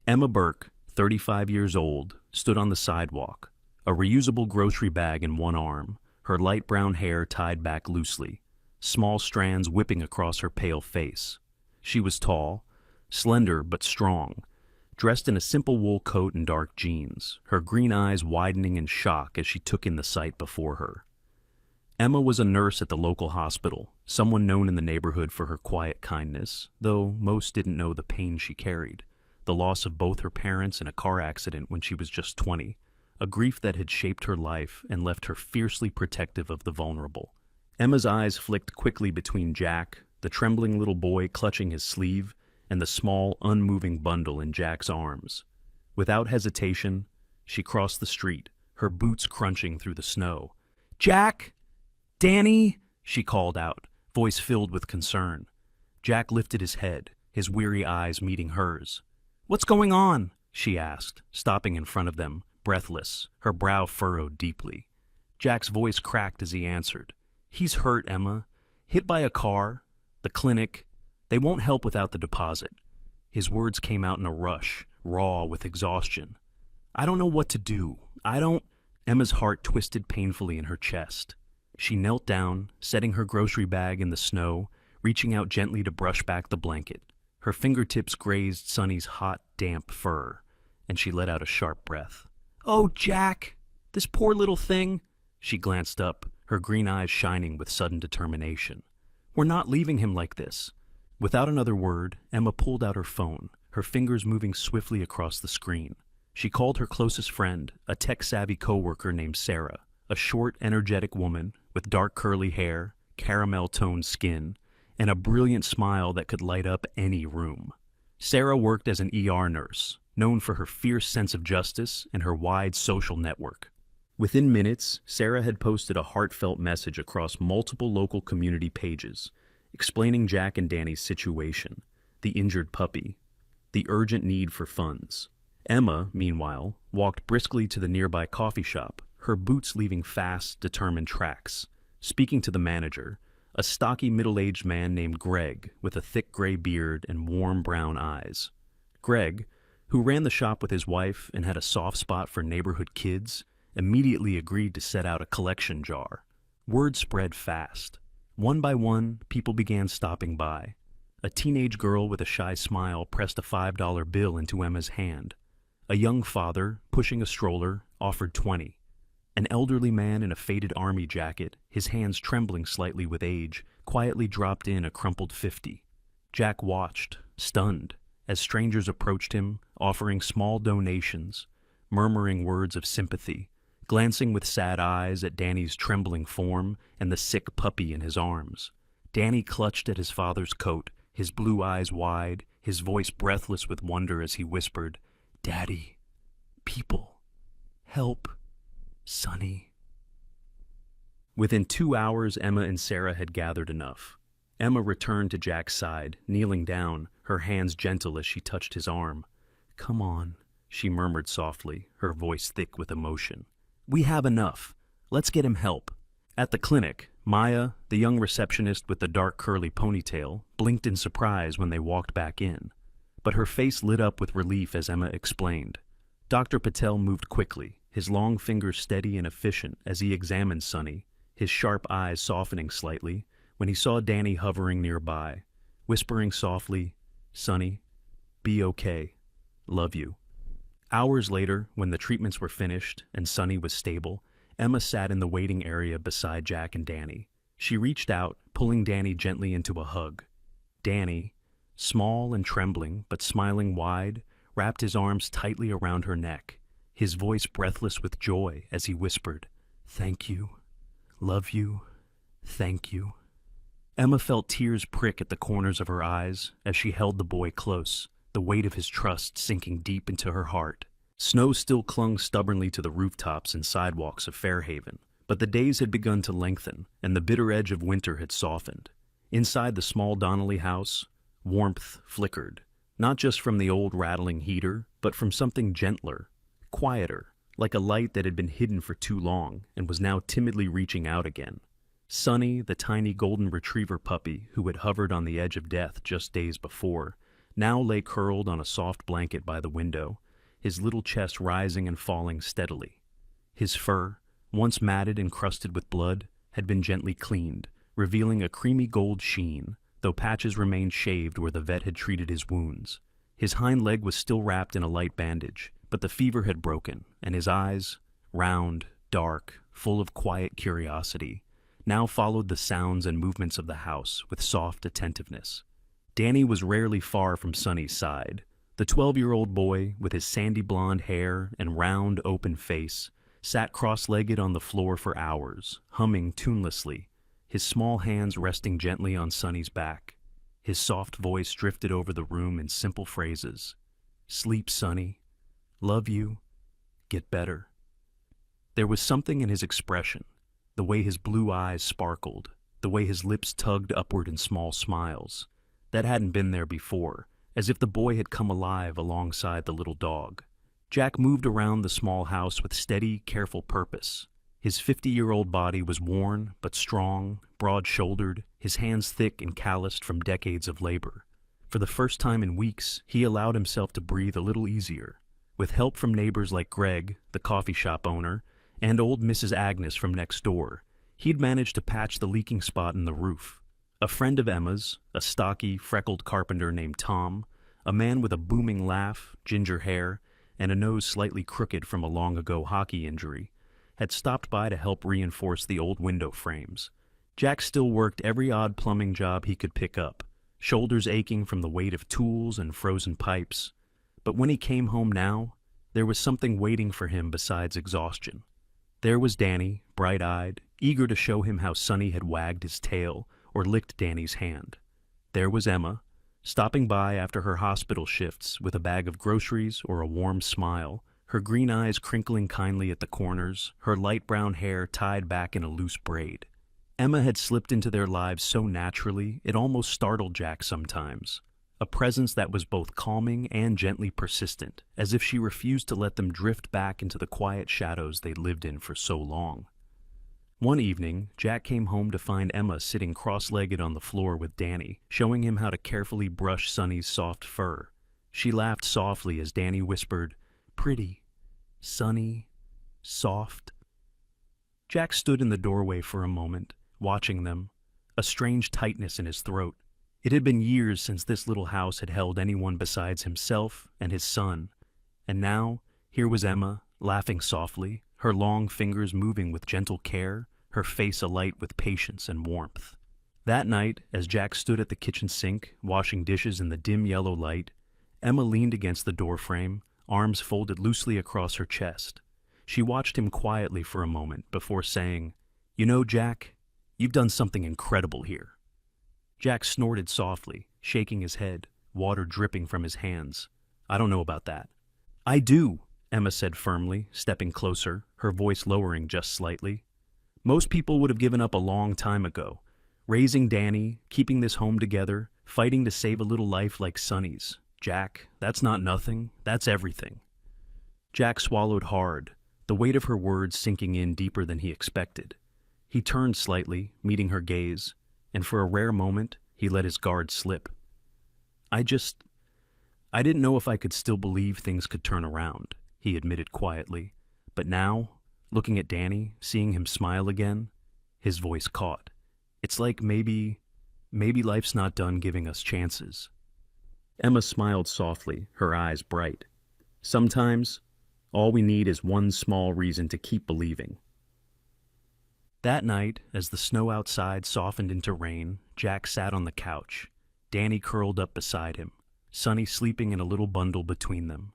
S1: Emma Burke, 35 years old, stood on the sidewalk, a reusable grocery bag in one arm, her light brown hair tied back loosely, small strands whipping across her pale face. She was tall, slender but strong, dressed in a simple wool coat and dark jeans, her green eyes widening in shock as she took in the sight before her. Emma was a nurse at the local hospital, someone known in the neighborhood for her quiet kindness, though most didn't know the pain she carried, the loss of both her parents in a car accident when she was just 20, a grief that had shaped her life and left her fiercely protective of the vulnerable. Emma's eyes flicked quickly between Jack, the trembling little boy clutching his sleeve, and the small, unmoving bundle in Jack's arms. Without hesitation, she crossed the street, her boots crunching through the snow. "Jack! Danny!" she called out, voice filled with concern. Jack lifted his head, his weary eyes meeting hers. "What's going on?" she asked, stopping in front of them, breathless, her brow furrowed deeply. Jack's voice cracked as he answered. "He's hurt, Emma. Hit by a car. The clinic. They won't help without the deposit." His words came out in a rush, raw with exhaustion. "I don't know what to do. Emma's heart twisted painfully in her chest. She knelt down, setting her grocery bag in the snow, reaching out gently to brush back the blanket. Her fingertips grazed Sonny's hot, damp fur, and she let out a sharp breath. "Oh, Jack! This poor little thing!" She glanced up, her green eyes shining with sudden determination. "We're not leaving him like this." Without another word, Emma pulled out her phone, her fingers moving swiftly across the screen. She called her closest friend, a tech-savvy coworker named Sarah, a short, energetic woman with dark curly hair, caramel-toned skin, and a brilliant smile that could light up any room. Sarah worked as an ER nurse, known for her fierce sense of justice and her wide social network. Within minutes, Sarah had posted a heartfelt message across multiple local community pages, explaining Jack and Danny's situation, the injured puppy, the urgent need for funds. Emma, meanwhile, walked briskly to the nearby coffee shop, her boots leaving fast, determined tracks, speaking to the manager, a stocky middle-aged man named Greg with a thick gray beard and warm brown eyes. Greg, who ran the shop with his wife and had a soft spot for neighborhood kids, immediately agreed to set out a collection jar. Word spread fast. One by one, people began stopping by. A teenage girl with a shy smile pressed a $5 bill into Emma's hand. A young father, pushing a stroller, offered 20. An elderly man in a faded army jacket, his hands trembling slightly with age, quietly dropped in a crumpled 50. Jack watched, stunned, as strangers approached him, offering small donations, murmuring words of sympathy, glancing with sad eyes at Danny's trembling form and the sick puppy in his arms. Danny clutched at his father's coat, his blue eyes wide, his voice breathless with wonder as he whispered, "Daddy, people, help, Sonny." Within 2 hours, Emma and Sarah had gathered enough. Emma returned to Jack's side, kneeling down, her hands gentle as she touched his arm. "Come on," she murmured softly, her voice thick with emotion. "We have enough. Let's get him help." At the clinic, Maya, the young receptionist with the dark curly ponytail, blinked in surprise when they walked back in. but her face lit up with relief as Emma explained. Dr. Patel moved quickly, his long fingers steady and efficient as he examined Sunny, his sharp eyes softening slightly when he saw Danny hovering nearby, whispering softly, "Sunny, be okay. Love you." Hours later, when the treatments were finished and Sunny was stable, Emma sat in the waiting area beside Jack and Danny. She reached out, pulling Danny gently into a hug. Danny, small and trembling but smiling wide, wrapped his arms tightly around her neck, his voice breathless with joy as he whispered, "Thank you. Love you. Thank you." Emma felt tears prick at the corners of her eyes as she held the boy close, the weight of his trust sinking deep into her heart. Snow still clung stubbornly to the rooftops and sidewalks of Fairhaven, but the days had begun to lengthen, and the bitter edge of winter had softened. Inside the small Donnelly house, warmth flickered, not just from the old rattling heater, but from something gentler, quieter, like a light that had been hidden for too long and was now timidly reaching out again. Sunny, the tiny golden retriever puppy who had hovered on the edge of death just days before, now lay curled on a soft blanket by the window, his little chest rising and falling steadily. His fur, once matted and crusted with blood, had been gently cleaned, revealing a creamy gold sheen, though patches remained shaved where the vet had treated his wounds. His hind leg was still wrapped in a light bandage, but the fever had broken, and his eyes, round, dark, full of quiet curiosity, now followed the sounds and movements of the house with soft attentiveness. Danny was rarely far from Sunny's side. The 12-year-old boy, with his sandy blonde hair and round, open face, sat cross-legged on the floor for hours, humming tunelessly, his small hands resting gently on Sunny's back. His soft voice drifted over the room in simple phrases. "Sleep, Sunny. Love you. Get better." There was something in his expression, the way his blue eyes sparkled, the way his lips tugged upward in small smiles, that hadn't been there before, as if the boy had come alive alongside the little dog. Jack moved around the small house with steady, careful purpose. His 50-year-old body was worn but strong, broad-shouldered, his hands thick and calloused from decades of labor. For the first time in weeks, he allowed himself to breathe a little easier. With help from neighbors like Greg, the coffee shop owner, and old Mrs. Agnes from next door, he'd managed to patch the leaking spot in the roof. A friend of Emma's, a stocky, freckled carpenter named Tom, a man with a booming laugh, ginger hair, and a nose slightly crooked from a long-ago hockey injury, had stopped by to help reinforce the old window frames. Jack still worked every odd plumbing job he could pick up, shoulders aching from the weight of tools and frozen pipes. But when he came home now, there was something waiting for him besides exhaustion. There was Danny, bright-eyed, eager to show him how Sunny had wagged his tail or licked Danny's hand. There was Emma, stopping by after her hospital shifts with a bag of groceries or a warm smile, her green eyes crinkling kindly at the corners, her light brown hair tied back in a loose braid. Emma had slipped into their lives so naturally it almost startled Jack sometimes, a presence that was both calming and gently persistent, as if she refused to let them drift back into the quiet shadows they'd lived in for so long. One evening, Jack came home to find Emma sitting cross-legged on the floor with Danny, showing him how to carefully brush Sunny's soft fur. She laughed softly as Danny whispered, "Pretty, Sunny, soft." Jack stood in the doorway for a moment, watching them, a strange tightness in his throat. It had been years since this little house had held anyone besides himself and his son, and now, here was Emma, laughing softly, her long fingers moving with gentle care, her face alight with patience and warmth. That night, as Jack stood at the kitchen sink, washing dishes in the dim yellow light, Emma leaned against the doorframe, arms folded loosely across her chest. She watched him quietly for a moment before saying, "You know, Jack, you've done something incredible here." Jack snorted softly, shaking his head, water dripping from his hands. "I don't know about that." "I do," Emma said firmly, stepping closer, her voice lowering just slightly. "Most people would have given up a long time ago. Raising Danny, keeping this home together, fighting to save a little life like Sunny's. Jack, that's not nothing, that's everything." Jack swallowed hard, the weight of her words sinking in deeper than he expected. He turned slightly, meeting her gaze, and for a rare moment, he let his guard slip. I didn't know if I could still believe things could turn around, he admitted quietly. But now, looking at Danny, seeing him smile again, his voice caught. It's like maybe life's not done giving us chances. Emma smiled softly, her eyes bright. Sometimes, all we need is one small reason to keep believing. That night, as the snow outside softened into rain, Jack sat on the couch, Danny curled up beside him, Sonny sleeping in a little bundle between them.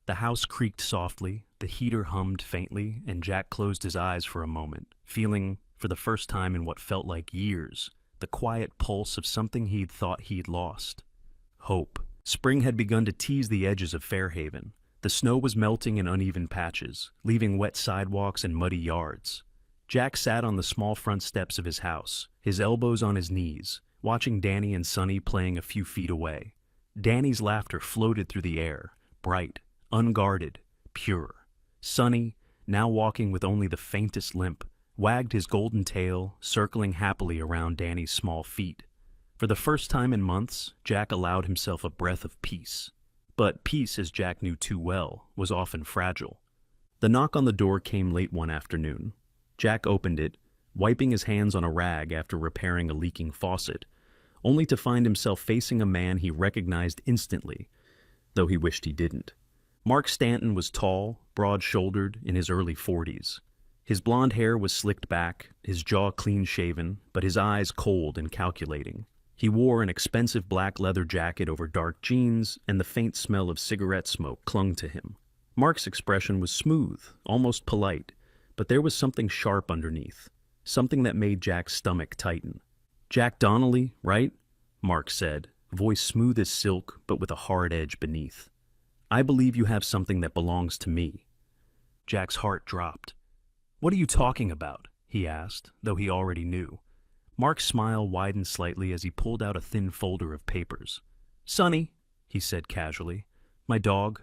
S1: The house creaked softly, the heater hummed faintly, and Jack closed his eyes for a moment, feeling, for the first time in what felt like years, the quiet pulse of something he'd thought he'd lost. Hope. Spring had begun to tease the edges of Fairhaven. The snow was melting in uneven patches, leaving wet sidewalks and muddy yards. Jack sat on the small front steps of his house, his elbows on his knees, watching Danny and Sonny playing a few feet away. Danny's laughter floated through the air, bright, unguarded, pure. Sonny, now walking with only the faintest limp, wagged his golden tail, circling happily around Danny's small feet. For the first time in months, Jack allowed himself a breath of peace. But peace, as Jack knew too well, was often fragile. The knock on the door came late one afternoon. Jack opened it, wiping his hands on a rag after repairing a leaking faucet, only to find himself facing a man he recognized instantly, though he wished he didn't. Mark Stanton was tall, broad-shouldered, in his early 40s. His blonde hair was slicked back, his jaw clean-shaven, but his eyes cold and calculating. He wore an expensive black leather jacket over dark jeans, and the faint smell of cigarette smoke clung to him. Mark's expression was smooth, almost polite, but there was something sharp underneath, something that made Jack's stomach tighten. "Jack Donnelly, right?" Mark said, voice smooth as silk, but with a hard edge beneath. "I believe you have something that belongs to me." Jack's heart dropped. "What are you talking about?" he asked, though he already knew. Mark's smile widened slightly as he pulled out a thin folder of papers. "Sonny," he said casually, "my dog.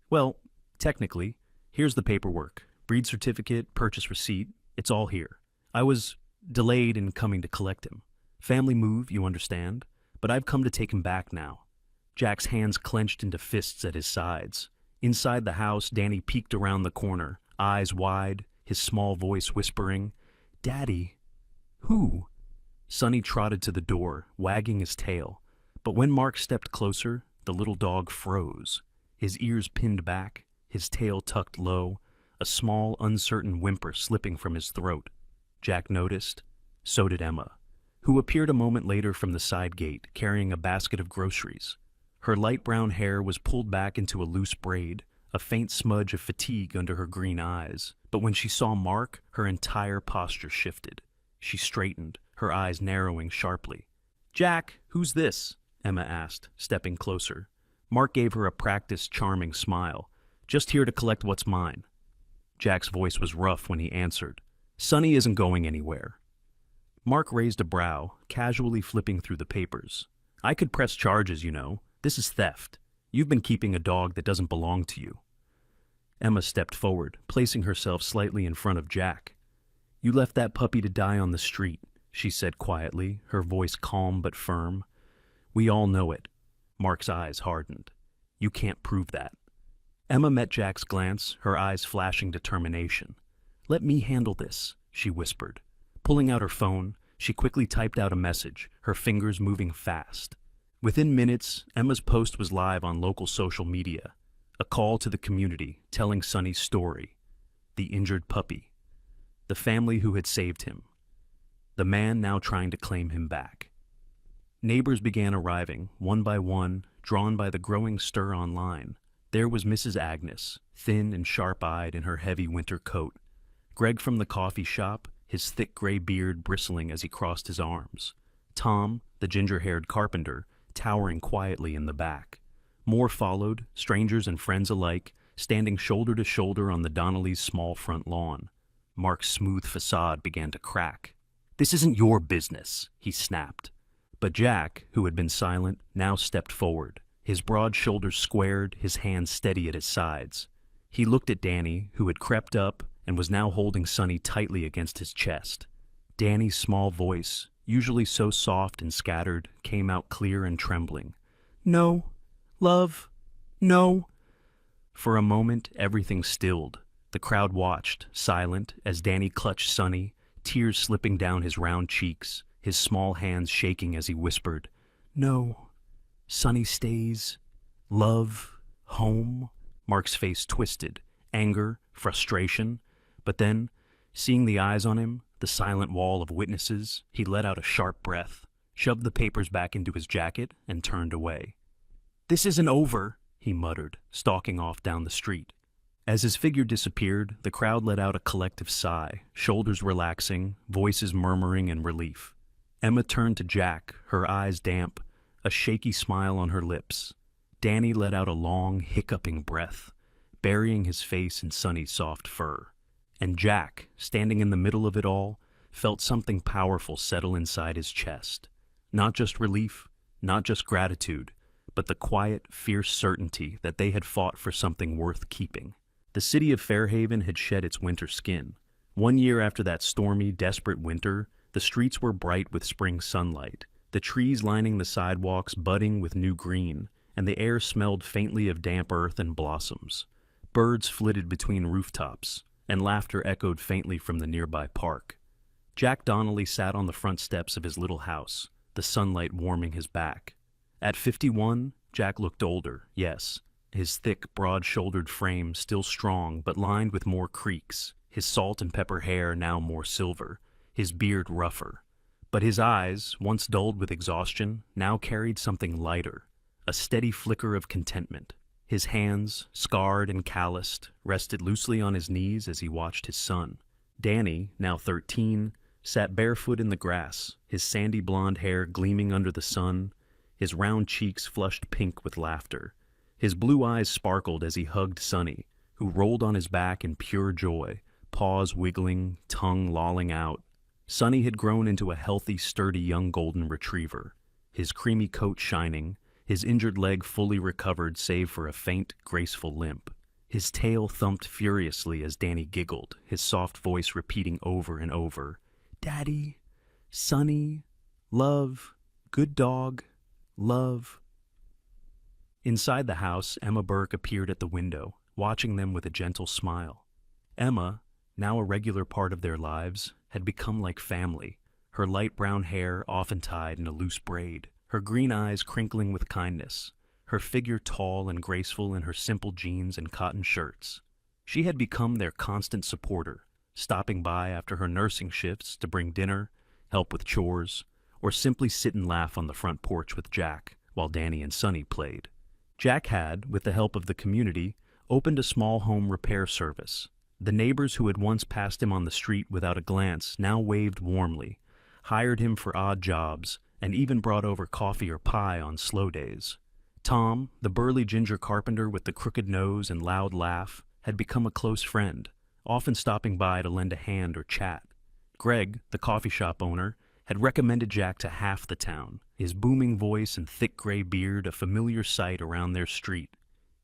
S1: Well, technically, here's the paperwork. Breed certificate, purchase receipt, it's all here. I was delayed in coming to collect him. Family move, you understand, but I've come to take him back now." Jack's hands clenched into fists at his sides. Inside the house, Danny peeked around the corner, eyes wide, his small voice whispering, "Daddy." "Who?" Sonny trotted to the door, wagging his tail, but when Mark stepped closer, the little dog froze, his ears pinned back, his tail tucked low, a small, uncertain whimper slipping from his throat. Jack noticed. So did Emma, who appeared a moment later from the side gate, carrying a basket of groceries. Her light brown hair was pulled back into a loose braid, a faint smudge of fatigue under her green eyes, but when she saw Mark, her entire posture shifted. She straightened, her eyes narrowing sharply. "Jack, who's this?" Emma asked, stepping closer. Mark gave her a practiced, charming smile. "Just here to collect what's mine." Jack's voice was rough when he answered. "Sonny isn't going anywhere." Mark raised a brow, casually flipping through the papers. "I could press charges, you know. This is theft. You've been keeping a dog that doesn't belong to you." Emma stepped forward, placing herself slightly in front of Jack. "You left that puppy to die on the street," she said quietly, her voice calm but firm. "We all know it." Mark's eyes hardened. "You can't prove that." Emma met Jack's glance, her eyes flashing determination. "Let me handle this," she whispered. Pulling out her phone, she quickly typed out a message, her fingers moving fast. Within minutes, Emma's post was live on local social media, a call to the community telling Sonny's story, the injured puppy, the family who had saved him, the man now trying to claim him back. Neighbors began arriving, one by one, drawn by the growing stir online. There was Mrs. Agnes, thin and sharp-eyed in her heavy winter coat. Greg from the coffee shop, his thick gray beard bristling as he crossed his arms. Tom, the ginger-haired carpenter, towering quietly in the back. More followed, strangers and friends alike, standing shoulder to shoulder on the Donnellys' small front lawn. Mark's smooth facade began to crack. "This isn't your business," he snapped. But Jack, who had been silent, now stepped forward, his broad shoulders squared, his hands steady at his sides. He looked at Danny, who had crept up and was now holding Sonny tightly against his chest. Danny's small voice, usually so soft and scattered, came out clear and trembling. "No, love, No. For a moment, everything stilled. The crowd watched, silent, as Danny clutched Sonny, tears slipping down his round cheeks, his small hands shaking as he whispered, "No. Sonny stays. Love. Home." Mark's face twisted, anger, frustration. But then, seeing the eyes on him, the silent wall of witnesses, he let out a sharp breath, shoved the papers back into his jacket, and turned away. "This isn't over," he muttered, stalking off down the street. As his figure disappeared, the crowd let out a collective sigh, shoulders relaxing, voices murmuring in relief. Emma turned to Jack, her eyes damp, a shaky smile on her lips. Danny let out a long, hiccuping breath, burying his face in Sonny's soft fur. And Jack, standing in the middle of it all, felt something powerful settle inside his chest. Not just relief, not just gratitude, but the quiet, fierce certainty that they had fought for something worth keeping. The city of Fairhaven had shed its winter skin. 1 year after that stormy, desperate winter, the streets were bright with spring sunlight, the trees lining the sidewalks budding with new green, and the air smelled faintly of damp earth and blossoms. Birds flitted between rooftops, and laughter echoed faintly from the nearby park. Jack Donnelly sat on the front steps of his little house, the sunlight warming his back. At 51, Jack looked older, yes, his thick, broad-shouldered frame still strong but lined with more creaks, his salt and pepper hair now more silver, his beard rougher. But his eyes, once dulled with exhaustion, now carried something lighter, a steady flicker of contentment. His hands, scarred and calloused, rested loosely on his knees as he watched his son. Danny, now 13, sat barefoot in the grass, his sandy blonde hair gleaming under the sun, his round cheeks flushed pink with laughter. His blue eyes sparkled as he hugged Sonny, who rolled on his back in pure joy, paws wiggling, tongue lolling out. Sonny had grown into a healthy, sturdy young golden retriever, his creamy coat shining, his injured leg fully recovered save for a faint, graceful limp. His tail thumped furiously as Danny giggled, his soft voice repeating over and over, "Daddy, Sonny, love, good dog, love." Inside the house, Emma Burke appeared at the window, watching them with a gentle smile. Emma, now a regular part of their lives, had become like family, her light brown hair often tied in a loose braid, her green eyes crinkling with kindness, her figure tall and graceful in her simple jeans and cotton shirts. She had become their constant supporter, stopping by after her nursing shifts to bring dinner, help with chores, or simply sit and laugh on the front porch with Jack while Danny and Sonny played. Jack had, with the help of the community, opened a small home repair service. The neighbors who had once passed him on the street without a glance now waved warmly, hired him for odd jobs, and even brought over coffee or pie on slow days. Tom, the burly ginger carpenter with the crooked nose and loud laugh, had become a close friend, often stopping by to lend a hand or chat. Greg, the coffee shop owner, had recommended Jack to half the town, his booming voice and thick gray beard a familiar sight around their street.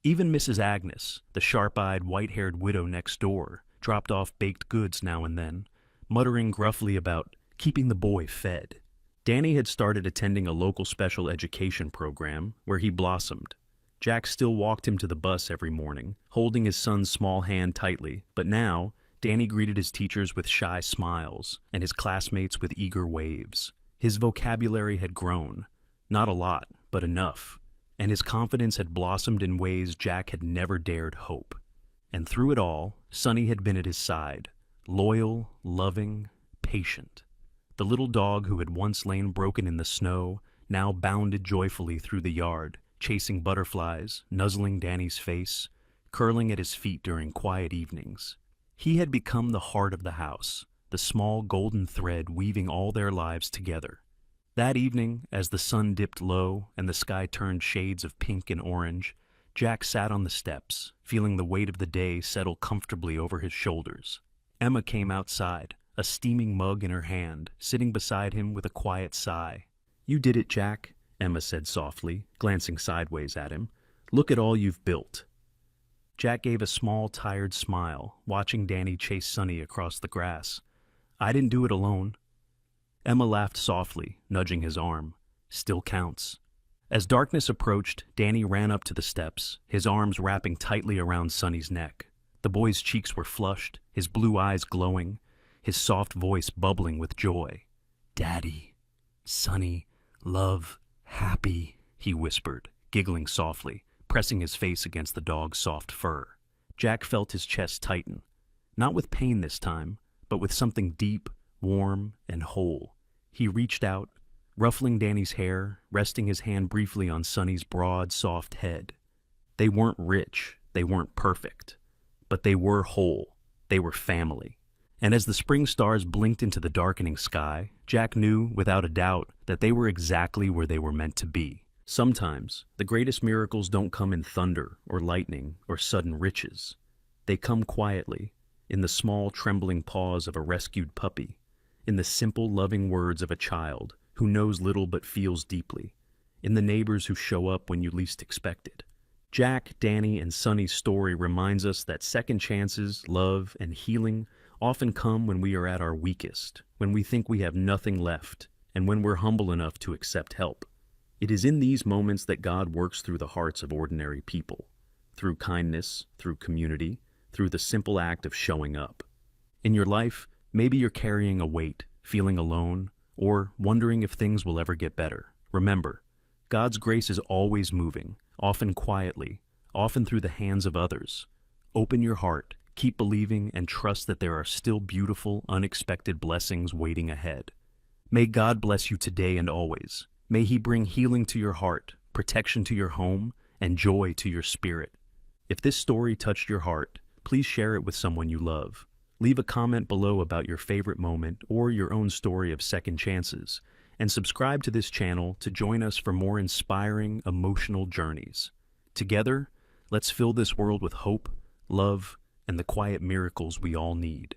S1: Even Mrs. Agnes, the sharp-eyed, white-haired widow next door, dropped off baked goods now and then, muttering gruffly about keeping the boy fed. Danny had started attending a local special education program where he blossomed. Jack still walked him to the bus every morning, holding his son's small hand tightly, but now Danny greeted his teachers with shy smiles and his classmates with eager waves. His vocabulary had grown, not a lot, but enough, and his confidence had blossomed in ways Jack had never dared hope. And through it all, Sonny had been at his side, loyal, loving, patient. The little dog who had once lain broken in the snow now bounded joyfully through the yard, chasing butterflies, nuzzling Danny's face, curling at his feet during quiet evenings. He had become the heart of the house, the small golden thread weaving all their lives together. That evening, as the sun dipped low and the sky turned shades of pink and orange, Jack sat on the steps, feeling the weight of the day settle comfortably over his shoulders. Emma came outside, a steaming mug in her hand, sitting beside him with a quiet sigh. "You did it, Jack," Emma said softly, glancing sideways at him. "Look at all you've built." Jack gave a small, tired smile, watching Danny chase Sonny across the grass. "I didn't do it alone." Emma laughed softly, nudging his arm. "Still counts." As darkness approached, Danny ran up to the steps, his arms wrapping tightly around Sonny's neck. The boy's cheeks were flushed, his blue eyes glowing, his soft voice bubbling with joy. "Daddy, Sonny, love, happy," he whispered, giggling softly, pressing his face against the dog's soft fur. Jack felt his chest tighten, not with pain this time, but with something deep, warm, and whole. He reached out, ruffling Danny's hair, resting his hand briefly on Sonny's broad, soft head. They weren't rich, they weren't perfect, but they were whole, they were family. And as the spring stars blinked into the darkening sky, Jack knew, without a doubt, that they were exactly where they were meant to be. Sometimes, the greatest miracles don't come in thunder or lightning or sudden riches. They come quietly, in the small, trembling paws of a rescued puppy, in the simple, loving words of a child who knows little but feels deeply, in the neighbors who show up when you least expect it. Jack, Danny, and Sonny's story reminds us that second chances, love, and healing often come when we are at our weakest, when we think we have nothing left, and when we're humble enough to accept help. It is in these moments that God works through the hearts of ordinary people, through kindness, through community, through the simple act of showing up. In your life, maybe you're carrying a weight, feeling alone, or wondering if things will ever get better. Remember, God's grace is always moving, often quietly, often through the hands of others. Open your heart, keep believing, and trust that there are still beautiful, unexpected blessings waiting ahead. May God bless you today and always. May He bring healing to your heart, protection to your home, and joy to your spirit. If this story touched your heart, please share it with someone you love. Leave a comment below about your favorite moment or your own story of second chances, and subscribe to this channel to join us for more inspiring, emotional journeys. Together, let's fill this world with hope, love, and the quiet miracles we all need.